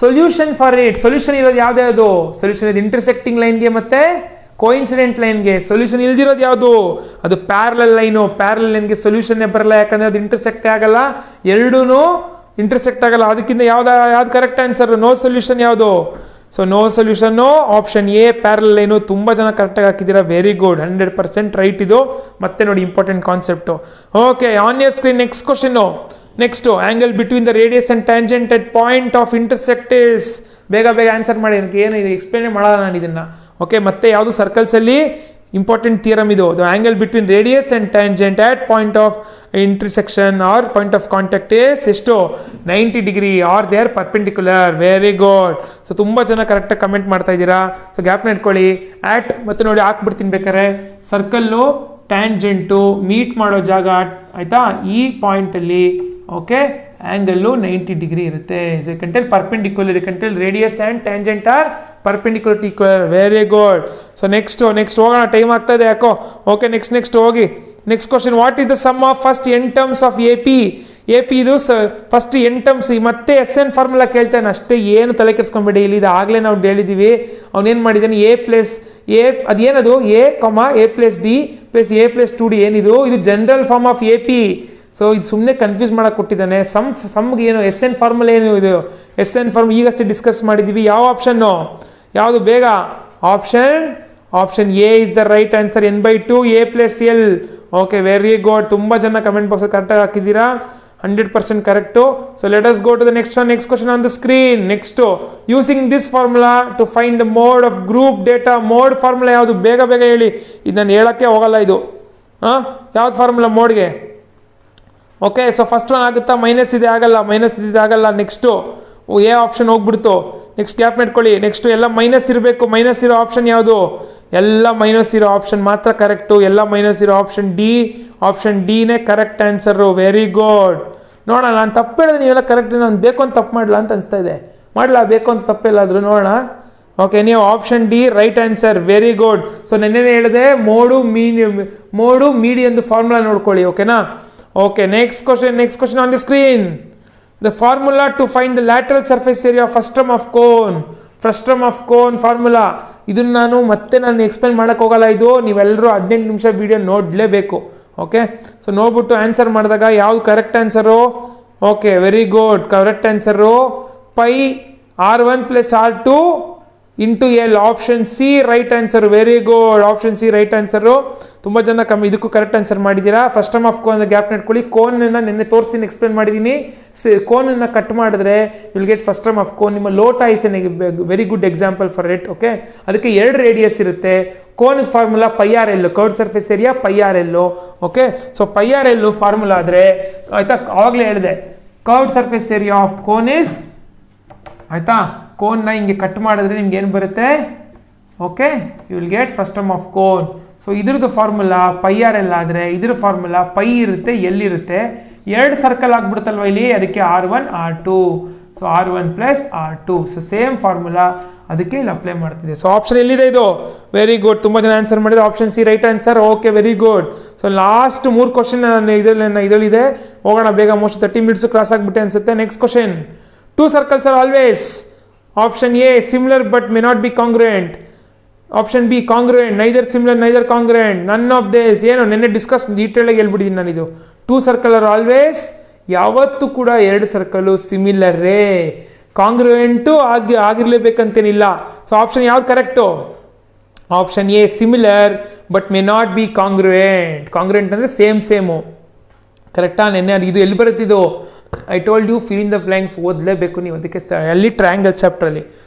solution for it. Solution ಇರೋದು ಯಾವ್ದು? ಸೊಲ್ಯೂಷನ್ ಇದು ಇಂಟರ್ಸೆಕ್ಟಿಂಗ್ ಲೈನ್ಗೆ ಮತ್ತೆ ಕೋಇನ್ಸಿಡೆಂಟ್ ಲೈನ್ಗೆ. ಸೊಲ್ಯೂಷನ್ ಇಲ್ದಿರೋದು ಯಾವುದು? ಅದು ಪ್ಯಾರಲಲ್ ಲೈನು. ಪ್ಯಾರಲಲ್ ಲೈನ್ಗೆ ಸೊಲ್ಯೂಷನ್ನೇ ಬರಲ್ಲ, ಯಾಕಂದ್ರೆ ಅದು ಇಂಟರ್ಸೆಕ್ಟ್ ಆಗಲ್ಲ. ಎರಡೂ ಇಂಟರ್ಸೆಕ್ಟ್ ಆಗಲ್ಲ. ಅದಕ್ಕಿಂತ ಯಾವ್ದು ಕರೆಕ್ಟ್ ಆನ್ಸರ್? ನೋ ಸೊಲ್ಯೂಷನ್ ಯಾವುದು? ಸೊ ನೋ ಸೊಲ್ಯೂಷನ್ನು ಆಪ್ಷನ್ ಎ ಪ್ಯಾರಲಲ್ ಲೈನು. ತುಂಬ ಜನ ಕರೆಕ್ಟಾಗಿ ಹಾಕಿದ್ದೀರಾ. ವೆರಿ ಗುಡ್, 100% ರೈಟ್ ಇದು. ಮತ್ತೆ ನೋಡಿ important concept. Okay, on your screen next question. Next angle between the radius and tangent at point of intersect is. ಬೇಗ ಆನ್ಸರ್ ಮಾಡಿ. ನನಗೆ ಏನು ಇದು ಎಕ್ಸ್ಪ್ಲೇನ್ ಮಾಡಲ್ಲ ನಾನು ಇದನ್ನು. ಓಕೆ, ಮತ್ತೆ ಯಾವುದು ಸರ್ಕಲ್ಸಲ್ಲಿ ಇಂಪಾರ್ಟೆಂಟ್ ಥಿಯರಮ್ ಇದು. The angle between radius and tangent at point of intersection or point of contact is ಎಷ್ಟು? 90 degree are they are perpendicular. Very good. So ತುಂಬ ಜನ ಕರೆಕ್ಟಾಗಿ ಕಮೆಂಟ್ ಮಾಡ್ತಾ ಇದ್ದೀರಾ. ಸೊ ಗ್ಯಾಪ್ನ ಇಟ್ಕೊಳ್ಳಿ. ಆಟ್ ಮತ್ತೆ ನೋಡಿ ಹಾಕ್ಬಿಡ್ತೀನಿ ಬೇಕಾರೆ. ಸರ್ಕಲ್ಲು ಟ್ಯಾಂಜೆಂಟು ಮೀಟ್ ಮಾಡೋ ಜಾಗ ಆಯಿತಾ, ಈ ಪಾಯಿಂಟಲ್ಲಿ. ಓಕೆ, ಆ್ಯಂಗಲ್ಲು 90 ಡಿಗ್ರಿ ಇರುತ್ತೆ. So you can tell perpendicular, you can tell radius and tangent are perpendicular to equal. Very good. So next ಹೋಗೋಣ, ಟೈಮ್ ಆಗ್ತಾ ಇದೆ ಯಾಕೋ. ಓಕೆ, ನೆಕ್ಸ್ಟ್ ಹೋಗಿ. Next question. What is the sum of first n terms of A P ಇದು ಫಸ್ಟ್ n ಟರ್ಮ್ಸ್. ಮತ್ತೆ SN ಫಾರ್ಮುಲಾ ಕೇಳ್ತಾನೆ ಅಷ್ಟೇ, ಏನು ತಲೆ ಕೆಡಿಸ್ಕೊಂಬೇಡಿ. ಇಲ್ಲಿ ಇದು ಆಗಲೇ ನಾವು ಹೇಳಿದ್ದೀವಿ. ಅವನೇನು ಮಾಡಿದ್ದಾನೆ? a ಪ್ಲಸ್ ಎ, ಅದೇನದು a, a plus d plus a plus 2d. ಏನಿದು? ಇದು general form of A P. ಸೊ ಇದು ಸುಮ್ಮನೆ ಕನ್ಫ್ಯೂಸ್ ಮಾಡಕ್ಕೆ ಕೊಟ್ಟಿದ್ದಾನೆ. ಸಮ್ಗೆ ಏನು SN ಫಾರ್ಮುಲಾ ಏನು? ಇದು SN ಫಾರ್ಮ್ ಈಗಷ್ಟೇ ಡಿಸ್ಕಸ್ ಮಾಡಿದ್ದೀವಿ. ಯಾವ ಆಪ್ಷನ್ನು ಯಾವುದು? ಬೇಗ option A is the right answer. n/2 a plus l. Okay, very good. ತುಂಬ ಜನ ಕಮೆಂಟ್ ಬಾಕ್ಸಲ್ಲಿ ಕರೆಕ್ಟಾಗಿ ಹಾಕಿದ್ದೀರಾ. 100% correct. So let us go to the next question on the screen. Next, using this formula to find the mode of group data. Mode formula ಯಾವುದು? ಬೇಗ ಹೇಳಿ. ಇದು ನಾನು ಹೇಳೋಕ್ಕೆ ಹೋಗಲ್ಲ. ಇದು ಯಾವ್ದು ಫಾರ್ಮುಲಾ ಮೋಡ್ಗೆ? ಓಕೆ, ಸೊ ಫಸ್ಟ್ ಒನ್ ಆಗುತ್ತಾ? ಮೈನಸ್ ಇದೆ ಆಗಲ್ಲ. ನೆಕ್ಸ್ಟು ಎ ಆಪ್ಷನ್ ಹೋಗ್ಬಿಡ್ತು. ನೆಕ್ಸ್ಟ್ ಗ್ಯಾಪ್ ಇಟ್ಕೊಳ್ಳಿ. ನೆಕ್ಸ್ಟ್ ಎಲ್ಲ ಮೈನಸ್ ಇರಬೇಕು. ಮೈನಸ್ ಇರೋ ಆಪ್ಷನ್ ಯಾವುದು? ಎಲ್ಲ ಮೈನಸ್ ಇರೋ ಆಪ್ಷನ್ ಮಾತ್ರ ಕರೆಕ್ಟು. ಎಲ್ಲ ಮೈನಸ್ ಇರೋ ಆಪ್ಷನ್ ಡಿನೇ ಕರೆಕ್ಟ್ ಆನ್ಸರು. Very good. ನೋಡೋಣ, ನಾನು ತಪ್ಪು ಹೇಳಿದ್ರೆ ನೀವೆಲ್ಲ ಕರೆಕ್ಟ್. ನಾನು ಬೇಕು ಅಂತ ತಪ್ಪು ಮಾಡಲ್ಲ ಅಂತ ಅನಿಸ್ತಾ ಇದೆ. ಮಾಡಲ್ಲ, ಬೇಕು ಅಂತ ತಪ್ಪಿಲ್ಲಾದರೂ ನೋಡೋಣ. ಓಕೆ, ನೀವು option D right answer, very good. So ನೆನ್ನೆ ಹೇಳಿದೆ ಮೋಡು ಮೀಡಿಯಂದು ಫಾರ್ಮುಲಾ ನೋಡ್ಕೊಳ್ಳಿ. ಓಕೆನಾ? Okay, next question on the screen. The formula to find the lateral surface area of frustum of cone formula. ಇದನ್ನು ನಾನು ಎಕ್ಸ್ಪ್ಲೇನ್ ಮಾಡೋಕ್ಕೆ ಹೋಗಲ್ಲ. ಇದು ನೀವೆಲ್ಲರೂ 18 ನಿಮಿಷ ವಿಡಿಯೋ ನೋಡಲೇಬೇಕು. ಓಕೆ, ಸೊ ನೋಡ್ಬಿಟ್ಟು ಆನ್ಸರ್ ಮಾಡಿದಾಗ ಯಾವ್ದು correct answer? Okay, very good. Correct answer pi R1 + R2 into L. Option C right answer, very good. Option C right answer. ತುಂಬ ಜನ ಇದಕ್ಕೂ ಕರೆಕ್ಟ್ ಆನ್ಸರ್ ಮಾಡಿದ್ದೀರಾ. ಫ್ರಸ್ಟಮ್ ಆಫ್ ಕೋನ್ ಗ್ಯಾಪ್ ನೆಟ್ಕೊಳ್ಳಿ. ಕೋನನ್ನು ನೆನ್ನೆ ತೋರಿಸ್ತೀನಿ, ಎಕ್ಸ್ಪ್ಲೇನ್ ಮಾಡಿದ್ದೀನಿ. ಕೋನನ್ನು ಕಟ್ ಮಾಡಿದ್ರೆ will get frustum of cone. ನಿಮ್ಮ ಲೋಟ is an very good example for it. Okay, ಅದಕ್ಕೆ 2 ರೇಡಿಯಸ್ ಇರುತ್ತೆ. Cone formula πRL, curved surface area πRL. Okay, so πRL formula ಆದರೆ ಆಯ್ತಾ, ಆವಾಗಲೇ ಹೇಳಿದೆ curved surface area of cone is, ಆಯ್ತಾ, ಕೋನ್ನ ಹಿಂಗೆ ಕಟ್ ಮಾಡಿದ್ರೆ ನಿಮ್ಗೆ ಏನು ಬರುತ್ತೆ? Okay, you will get frustum of cone. So ಇದ್ರದ್ದು ಫಾರ್ಮುಲಾ πRL ಆದರೆ ಇದ್ರ ಫಾರ್ಮುಲಾ ಪೈ ಇರುತ್ತೆ, ಎಲ್ ಇರುತ್ತೆ. 2 ಸರ್ಕಲ್ ಆಗ್ಬಿಡುತ್ತಲ್ವ ಇಲ್ಲಿ, ಅದಕ್ಕೆ R1 R2. So R1 + R2. So same formula, ಅದಕ್ಕೆ ಇಲ್ಲಿ ಅಪ್ಲೈ ಮಾಡ್ತಿದೆ. ಸೊ ಆಪ್ಷನ್ ಎಲ್ಲಿದೆ ಇದು? Very good. ತುಂಬ ಜನ ಆನ್ಸರ್ ಮಾಡಿದ್ರೆ option C right answer. Okay, very good. So last 3 question ಇದರಲ್ಲಿದೆ. ಹೋಗೋಣ ಬೇಗ, ಮೋಸ್ಟ್ 30 ಮಿನಿಟ್ಸ್ ಕ್ರಾಸ್ ಆಗಿಬಿಟ್ಟೆ ಅನ್ಸುತ್ತೆ. Next question. 2 circles are always, option A similar but may not be congruent, option B congruent, neither similar neither congruent, none of this. ಏನು ನೆನ್ನೆ ಡಿಸ್ಕಸ್ ಡೀಟೇಲ್ ಆಗಿ ಹೇಳ್ಬಿಟ್ಟಿದ್ದೀನಿ ನಾನು. ಇದು 2 circle are always, ಯಾವತ್ತೂ ಕೂಡ 2 ಸರ್ಕಲ್ ಸಿಮಿಲರೇ, ಕಾಂಗ್ರುಯೆಂಟು ಆಗಿರ್ಲೇಬೇಕಂತೇನಿಲ್ಲ. ಸೊ ಆಪ್ಷನ್ ಯಾವ್ದು correct? Option A similar but may not be congruent ಅಂದರೆ ಸೇಮು. ಕರೆಕ್ಟಾ? ನೆನ್ನೆ ಇದು ಎಲ್ಲಿ ಬರುತ್ತಿದ್ದು? I told you fill in the blanks ಓದಲೇಬೇಕು ನೀವು. ಅದಕ್ಕೆ ಅಲ್ಲಿ ಟ್ರಯಾಂಗಲ್ ಚಾಪ್ಟ್ರಲ್ಲಿ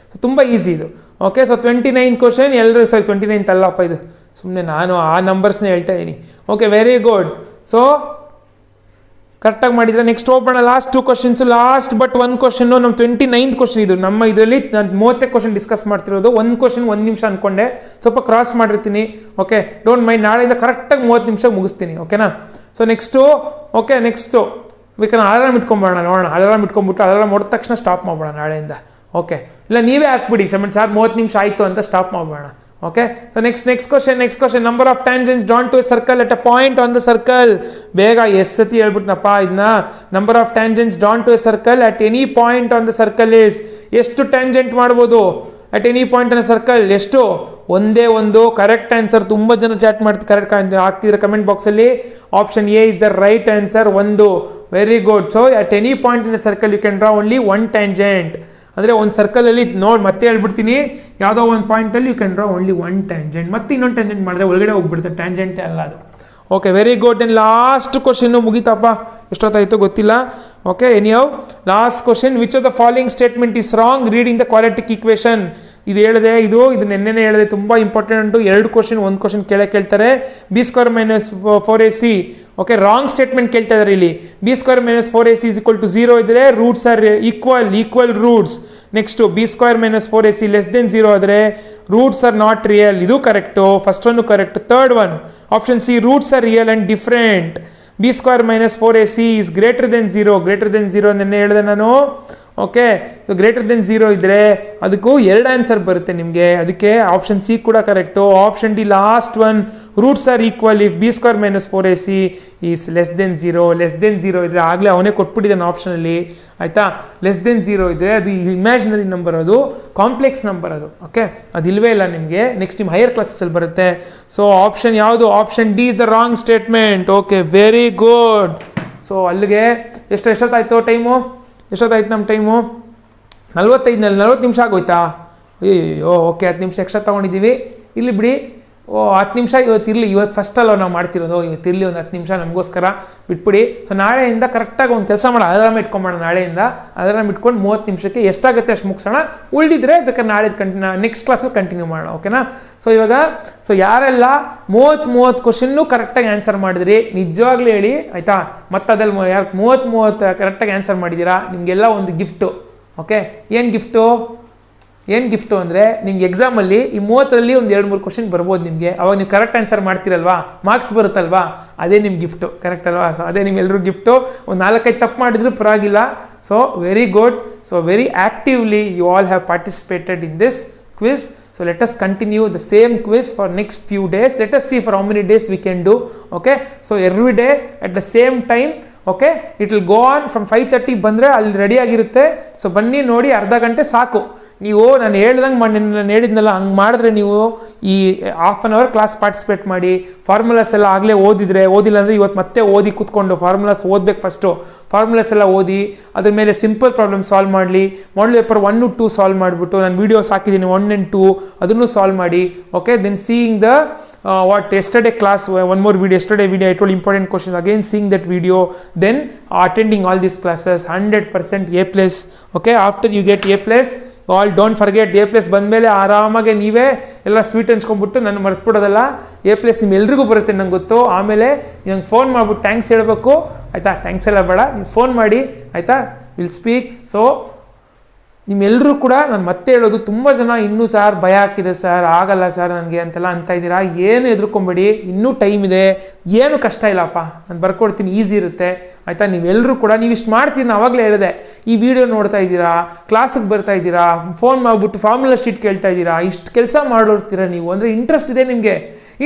ತುಂಬ ಈಸಿ ಇದು. ಓಕೆ, ಸೊ 29 ಕ್ವಶನ್ ಎಲ್ಲರೂ, 29th ಅಲ್ಲಪ್ಪ ಇದು, ಸುಮ್ಮನೆ ನಾನು ಆ ನಂಬರ್ಸ್ನೇ ಹೇಳ್ತಾ ಇದ್ದೀನಿ. Okay, very good. ಸೊ ಕರೆಕ್ಟಾಗಿ ಮಾಡಿದರೆ ನೆಕ್ಸ್ಟ್ ಹೋಗೋಣ. Last 2 questions. Last but 1 question ನಮ್ಮ 29th ಕ್ವಶನ್. ಇದು ನಮ್ಮ ಇದರಲ್ಲಿ ನಾನು 30 ಕ್ವಶನ್ ಡಿಸ್ಕಸ್ ಮಾಡ್ತಿರೋದು. 1 ಕ್ವಶನ್ 1 ನಿಮಿಷ ಅಂದ್ಕೊಂಡೆ, ಸ್ವಲ್ಪ ಕ್ರಾಸ್ ಮಾಡಿರ್ತೀನಿ. Okay, don't mind. ನಾಳೆಯಿಂದ ಕರೆಕ್ಟಾಗಿ 30 ನಿಮಿಷ ಮುಗಿಸ್ತೀನಿ. ಓಕೆನಾ? ಸೊ ನೆಕ್ಸ್ಟು ಬೇಕಾದ್ರೆ ಅಲಾರಾಮ್ ಇಟ್ಕೊಂಬೋಣ, ನೋಡೋಣ. ಅಲಾರಾಮ್ ಇಟ್ಕೊಂಡ್ಬಿಟ್ಟು ಅಲಾರಾಮ್ ಹೊಡೆದ ತಕ್ಷಣ ಸ್ಟಾಪ್ ಮಾಡೋಣ ನಾಳೆಯಿಂದ. ಓಕೆ, ಇಲ್ಲ ನೀವೇ ಹಾಕ್ಬಿಡಿ, 30 ನಿಮಿಷ ಆಯಿತು ಅಂತ ಸ್ಟಾಪ್ ಮಾಡೋಣ. Okay, so next question. Number of tangents drawn to a circle at a point on the circle. ಬೇಗ ಎಷ್ಟು ಸತಿ ಹೇಳ್ಬಿಟ್ನಪ್ಪ ಇದನ್ನ. Number of tangents drawn to a circle at any point on the circle is, ಎಷ್ಟು ಟ್ಯಾಂಜೆಂಟ್ ಮಾಡ್ಬೋದು at any point on circle? ಎಷ್ಟು? ಒಂದೇ ಒಂದು. Correct answer. ತುಂಬ ಜನ ಚಾಟ್ ಮಾಡ್ತೀವಿ, ಕರೆಕ್ಟ್ ಆಗ್ತಿದ್ರೆ ಕಮೆಂಟ್ ಬಾಕ್ಸಲ್ಲಿ. Option A is the right answer, 1. Very good. So at any point in circle you can draw only 1 tangent. ಅಂದರೆ ಒಂದು ಸರ್ಕಲಲ್ಲಿ ಮತ್ತೆ ಹೇಳ್ಬಿಡ್ತೀನಿ, ಯಾವುದೋ ಒಂದು ಪಾಯಿಂಟಲ್ಲಿ you can draw only 1 tangent. ಮತ್ತೆ ಇನ್ನೊಂದು ಟ್ಯಾಂಜೆಂಟ್ ಮಾಡಿದ್ರೆ ಒಳಗಡೆ ಹೋಗ್ಬಿಡುತ್ತೆ, ಟ್ಯಾಂಜೆಂಟೇ ಅಲ್ಲ ಅದು. Okay, very good. And last question ಮುಗಿತಪ್ಪ, ಎಷ್ಟೊತ್ತಾಯಿತು ಗೊತ್ತಿಲ್ಲ. Okay, anyhow last question. Which of the following statement is wrong reading the quadratic equation? ಇದು ಹೇಳಿದೆ, ಇದು ನೆನ್ನೆನೇ ಹೇಳಿದೆ, ತುಂಬ ಇಂಪಾರ್ಟೆಂಟು. 2 ಕ್ವಶನ್ 1 ಕ್ವಶನ್ ಕೇಳ್ತಾರೆ. B² - 4AC. Okay, wrong statement ಕೇಳ್ತಾ ಇದ್ದಾರೆ ಇಲ್ಲಿ. B² - 4AC = 0 ಇದ್ರೆ roots are equal roots. Next B² - 4AC <0 ಆದರೆ ರೂಟ್ಸ್ ಆರ್ ನಾಟ್ ರಿಯಲ್. ಇದು correct. First one correct. Third one option C, roots are real and different. B² - 4AC is greater than 0 ನೆನ್ನೆ ಹೇಳಿದೆ ನಾನು. ಓಕೆ, ಸೊ >0 ಇದ್ದರೆ ಅದಕ್ಕೂ 2 ಆನ್ಸರ್ ಬರುತ್ತೆ ನಿಮಗೆ. ಅದಕ್ಕೆ ಆಪ್ಷನ್ ಸಿ ಕೂಡ correct. Option D last one, roots are equal if B² - 4AC is <0 ಇದ್ದರೆ ಆಗಲೇ ಅವನೇ ಕೊಟ್ಬಿಟ್ಟಿದ್ದಾನೆ ಆಪ್ಷನಲ್ಲಿ. ಆಯಿತಾ? <0 ಇದ್ದರೆ ಅದು ಇಮ್ಯಾಜಿನರಿ ನಂಬರ್, ಅದು ಕಾಂಪ್ಲೆಕ್ಸ್ ನಂಬರ್ ಅದು. ಓಕೆ, ಅದು ಇಲ್ಲವೇ ಇಲ್ಲ ನಿಮಗೆ. ನೆಕ್ಸ್ಟ್ ನಿಮ್ಮ ಹೈಯರ್ ಕ್ಲಾಸಸ್ಸಲ್ಲಿ ಬರುತ್ತೆ. ಸೊ ಆಪ್ಷನ್ ಯಾವುದು? Option D is the wrong statement. Okay, very good. So ಅಲ್ಲಿಗೆ ಎಷ್ಟೊತ್ತಾಯಿತು ಟೈಮು? ಎಷ್ಟೊತ್ತಾಯ್ತು ನಮ್ಮ ಟೈಮು? 40 ನಿಮಿಷ ಆಗೋಯ್ತಾ? ಅಯ್ಯೋ, ಓಕೆ, 10 ನಿಮಿಷ ಎಕ್ಸ್ಟ್ರಾ ತೊಗೊಂಡಿದ್ದೀವಿ. ಇಲ್ಲಿ ಬಿಡಿ. 10 ನಿಮಿಷ ಇವತ್ತಿರಲಿ. ಇವತ್ತು ಫಸ್ಟ್ ಅಲ್ಲ ನಾವು ಮಾಡ್ತಿರೋದು. ಇವತ್ತಿರಲಿ ಒಂದು 10 ನಿಮಿಷ ನಮಗೋಸ್ಕರ ಬಿಟ್ಬಿಡಿ. ಸೊ ನಾಳೆಯಿಂದ ಕರೆಕ್ಟಾಗಿ ಒಂದು ಕೆಲಸ ಮಾಡೋಣ, ಅಲಾರಾಮ್ ಇಟ್ಕೊಂಬೋಣ. ನಾಳೆಯಿಂದ ಅಲಾರಾಮ್ ಇಟ್ಕೊಂಡು 30 ನಿಮಿಷಕ್ಕೆ ಎಷ್ಟಾಗುತ್ತೆ ಅಷ್ಟು ಮುಗಿಸೋಣ. ಉಳಿದಿದ್ರೆ ಬೇಕಾದ್ರೆ ನಾಳೆ ನೆಕ್ಸ್ಟ್ ಕ್ಲಾಸಲ್ಲಿ ಕಂಟಿನ್ಯೂ ಮಾಡೋಣ. ಓಕೆನಾ? ಸೊ ಇವಾಗ ಯಾರೆಲ್ಲ 30 ಕ್ವಶನ್ನು ಕರೆಕ್ಟಾಗಿ ಆನ್ಸರ್ ಮಾಡಿದ್ರಿ, ನಿಜವಾಗ್ಲೂ ಹೇಳಿ ಆಯಿತಾ? ಮತ್ತು ಅದ್ರಲ್ಲಿ ಯಾರು 30 ಕರೆಕ್ಟಾಗಿ ಆನ್ಸರ್ ಮಾಡಿದ್ದೀರಾ, ನಿಮಗೆಲ್ಲ ಒಂದು ಗಿಫ್ಟು. ಓಕೆ, ಏನು ಗಿಫ್ಟು ಅಂದರೆ ನಿಮ್ಗೆ ಎಕ್ಸಾಮಲ್ಲಿ ಈ 30ರಲ್ಲಿ ಒಂದು 2-3 ಕ್ವಶನ್ ಬರ್ಬೋದು ನಿಮಗೆ. ಅವಾಗ ನೀವು ಕರೆಕ್ಟ್ ಆನ್ಸರ್ ಮಾಡ್ತೀರಲ್ವಾ, ಮಾರ್ಕ್ಸ್ ಬರುತ್ತಲ್ವಾ, ಅದೇ ನಿಮ್ಮ ಗಿಫ್ಟು. ಕರೆಕ್ಟ್ ಅಲ್ವಾ? ಸೊ ಅದೇ ನಿಮ್ಗೆಲ್ಲರೂ ಗಿಫ್ಟು. ಒಂದು 4-5 ತಪ್ಪು ಮಾಡಿದ್ರು ಪರವಾಗಿಲ್ಲ. So very good. So very actively you all have participated in this quiz. So let us continue the same quiz for next few days. Let us see for how many days we can do. Okay, so every day at the same time. Okay, it will go on from 5:30 ಬಂದರೆ ಅಲ್ಲಿ ರೆಡಿ ಆಗಿರುತ್ತೆ. ಸೊ ಬನ್ನಿ ನೋಡಿ, ಅರ್ಧ ಗಂಟೆ ಸಾಕು. ನೀವು ನಾನು ಹೇಳ್ದಂಗೆ ನಾನು ಹೇಳಿದ್ನಲ್ಲ ಹಂಗೆ ಮಾಡಿದ್ರೆ ನೀವು ಈ half an hour class participate ಮಾಡಿ. ಫಾರ್ಮುಲಾಸ್ ಎಲ್ಲ ಆಗಲೇ ಓದಿಲ್ಲ ಅಂದರೆ ಇವತ್ತು ಮತ್ತೆ ಓದಿ ಕೂತ್ಕೊಂಡು ಫಾರ್ಮುಲಾಸ್ ಓದಬೇಕು. ಫಸ್ಟು ಫಾರ್ಮುಲಾಸ್ ಎಲ್ಲ ಓದಿ ಅದ್ರ ಮೇಲೆ ಸಿಂಪಲ್ ಪ್ರಾಬ್ಲಮ್ ಸಾಲ್ವ್ ಮಾಡಲಿ. ಮಾಡಲ್ ಪೇಪರ್ 1 2 ಸಾಲ್ವ್ ಮಾಡಿಬಿಟ್ಟು ನಾನು ವೀಡಿಯೋಸ್ ಹಾಕಿದ್ದೀನಿ 1 and 2 ಅದನ್ನು ಸಾಲ್ವ್ ಮಾಡಿ. Okay, then seeing the what yesterday class, one more video, yesterday video I told important questions, again seeing that video, then attending all these classes 100% A+. okay, after you get A+, all don't forget A+ ಬಂದಮೇಲೆ ಆರಾಮಾಗಿ ನೀವೇ ಎಲ್ಲ ಸ್ವೀಟ್ ಹಂಚ್ಕೊಂಡ್ಬಿಟ್ಟು ನಾನು ಮರ್ತ್ಬಿಡೋದಲ್ಲ. A+ ನಿಮ್ಮ ಎಲ್ರಿಗೂ ಬರುತ್ತೆ ನಂಗೆ ಗೊತ್ತು. ಆಮೇಲೆ ನಂಗೆ ಫೋನ್ ಮಾಡ್ಬಿಟ್ಟು ಥ್ಯಾಂಕ್ಸ್ ಹೇಳಬೇಕು ಆಯಿತಾ. ಥ್ಯಾಂಕ್ಸ್ ಎಲ್ಲ ಬೇಡ, ನೀವು ಫೋನ್ ಮಾಡಿ ಆಯಿತಾ, ವಿಲ್ ಸ್ಪೀಕ್. ಸೊ ನಿಮ್ಮೆಲ್ಲರೂ ಕೂಡ ನಾನು ಮತ್ತೆ ಹೇಳೋದು, ತುಂಬ ಜನ ಇನ್ನೂ ಸರ್ ಭಯ ಆಗ್ತಿದೆ ಸರ್, ಆಗಲ್ಲ ಸರ್ ನನಗೆ ಅಂತೆಲ್ಲ ಅಂತ ಇದ್ದೀರಾ. ಏನು ಹೆದರ್ಕೊಂಬೇಡಿ, ಇನ್ನೂ ಟೈಮ್ ಇದೆ, ಏನು ಕಷ್ಟ ಇಲ್ಲಪ್ಪ, ನಾನು ಬರ್ಕೊಡ್ತೀನಿ, ಈಸಿ ಇರುತ್ತೆ ಆಯಿತಾ. ನೀವೆಲ್ಲರೂ ಕೂಡ ನೀವು ಇಷ್ಟು ಮಾಡ್ತೀರಿ, ನಾನು ಆವಾಗಲೇ ಹೇಳಿದೆ, ಈ ವಿಡಿಯೋ ನೋಡ್ತಾ ಇದ್ದೀರಾ, ಕ್ಲಾಸಿಗೆ ಬರ್ತಾ ಇದ್ದೀರಾ, ಫೋನ್ ಮಾಡಿಬಿಟ್ಟು ಫಾರ್ಮುಲಾ ಶೀಟ್ ಕೇಳ್ತಾ ಇದ್ದೀರಾ, ಇಷ್ಟು ಕೆಲಸ ಮಾಡೋರ್ತೀರಾ ನೀವು ಅಂದರೆ ಇಂಟ್ರೆಸ್ಟ್ ಇದೆ ನಿಮಗೆ.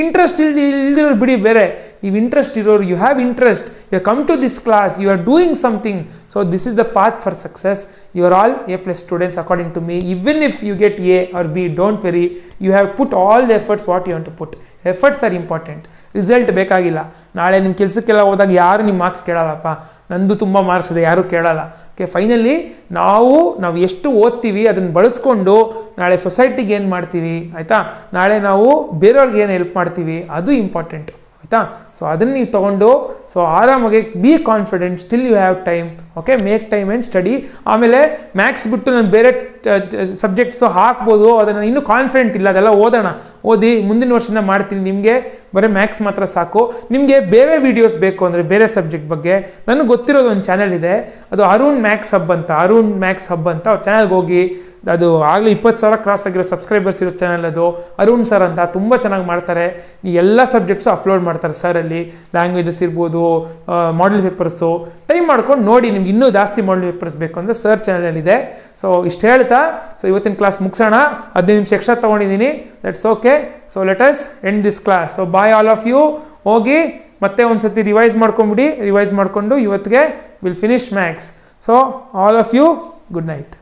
ಇಂಟ್ರೆಸ್ಟ್ ಇಲ್ದಿರೋರು ಬಿಡಿ ಬೇರೆ, ನೀವು ಇಂಟ್ರೆಸ್ಟ್ ಇರೋರು, you have interest, you come to this class, you are doing something. So this is the path for success. You are all A+ students according to me. Even if you get A or B, don't worry, you have put all the efforts what you want to put. Efforts are important, result ಬೇಕಾಗಿಲ್ಲ. ನಾಳೆ ನಿಮ್ಮ ಕೆಲಸಕ್ಕೆಲ್ಲ ಹೋದಾಗ ಯಾರು ನಿಮ್ಮ ಮಾರ್ಕ್ಸ್ ಕೇಳಲ್ಲಪ್ಪ, ನಂದು ತುಂಬ ಮಾರ್ಕ್ಸ್ ಇದೆ ಯಾರೂ ಕೇಳಲ್ಲ. ಓಕೆ, ಫೈನಲಿ ನಾವು ಎಷ್ಟು ಓದ್ತೀವಿ ಅದನ್ನು ಬಳಸ್ಕೊಂಡು ನಾಳೆ ಸೊಸೈಟಿಗೆ ಏನು ಮಾಡ್ತೀವಿ ಆಯಿತಾ, ನಾಳೆ ನಾವು ಬೇರೆಯವ್ರಿಗೆ ಏನು ಹೆಲ್ಪ್ ಮಾಡ್ತೀವಿ, ಅದು ಇಂಪಾರ್ಟೆಂಟ್ ಆಯಿತಾ. ಸೊ ಅದನ್ನು ನೀವು ತೊಗೊಂಡು ಸೊ ಆರಾಮಾಗಿ be confident, still you have time. Okay, make time and study. ಆಮೇಲೆ ಮ್ಯಾಥ್ಸ್ ಬಿಟ್ಟು ನಾನು ಬೇರೆ ಸಬ್ಜೆಕ್ಟ್ಸು ಹಾಕ್ಬೋದು, ಅದನ್ನು ಇನ್ನೂ ಕಾನ್ಫಿಡೆಂಟ್ ಇಲ್ಲ, ಅದೆಲ್ಲ ಓದಿ ಮುಂದಿನ ವರ್ಷದಿಂದ ಮಾಡ್ತೀನಿ. ನಿಮಗೆ ಬರೀ ಮ್ಯಾಥ್ಸ್ ಮಾತ್ರ ಸಾಕು. ನಿಮಗೆ ಬೇರೆ ವೀಡಿಯೋಸ್ ಬೇಕು ಅಂದರೆ ಬೇರೆ ಸಬ್ಜೆಕ್ಟ್ ಬಗ್ಗೆ ನನಗೆ ಗೊತ್ತಿರೋದು ಒಂದು ಚಾನಲ್ ಇದೆ, ಅದು ಅರುಣ್ ಮ್ಯಾಥ್ಸ್ ಹಬ್ ಅಂತ ಅವ್ರ ಚಾನಲ್ಗೆ ಹೋಗಿ. ಅದು ಆಗಲೇ 20,000 ಕ್ರಾಸ್ ಆಗಿರೋ ಸಬ್ಸ್ಕ್ರೈಬರ್ಸ್ ಇರೋ ಚಾನಲ್ ಅದು. ಅರುಣ್ ಸರ್ ಅಂತ ತುಂಬ ಚೆನ್ನಾಗಿ ಮಾಡ್ತಾರೆ, ಎಲ್ಲ ಸಬ್ಜೆಕ್ಟ್ಸು ಅಪ್ಲೋಡ್ ಮಾಡ್ತಾರೆ ಸರ್. ಅಲ್ಲಿ ಲ್ಯಾಂಗ್ವೇಜಸ್ ಇರ್ಬೋದು, ಮಾಡಲ್ ಪೇಪರ್ಸು, ಟೈಮ್ ಮಾಡ್ಕೊಂಡು ನೋಡಿ. ನಿಮ್ಗೆ ಇನ್ನೂ ಜಾಸ್ತಿ ಮಾಡಲ್ ಪೇಪರ್ಸ್ ಬೇಕು ಅಂದರೆ ಸರ್ ಚಾನಲಲ್ಲಿದೆ. ಸೊ ಇಷ್ಟು ಹೇಳ್ತಾ ಸೊ ಇವತ್ತಿನ ಕ್ಲಾಸ್ ಮುಗಿಸೋಣ. 15 ನಿಮಿಷ ಎಕ್ಸ್ಟ್ರಾ ತೊಗೊಂಡಿದ್ದೀನಿ, that's okay. So let us end this class. So bye all of you. ಹೋಗಿ ಮತ್ತೆ ಒಂದು ಸತಿ ರಿವೈಸ್ ಮಾಡ್ಕೊಂಡು ಇವತ್ತಿಗೆ will finish maths. So all of you, good night.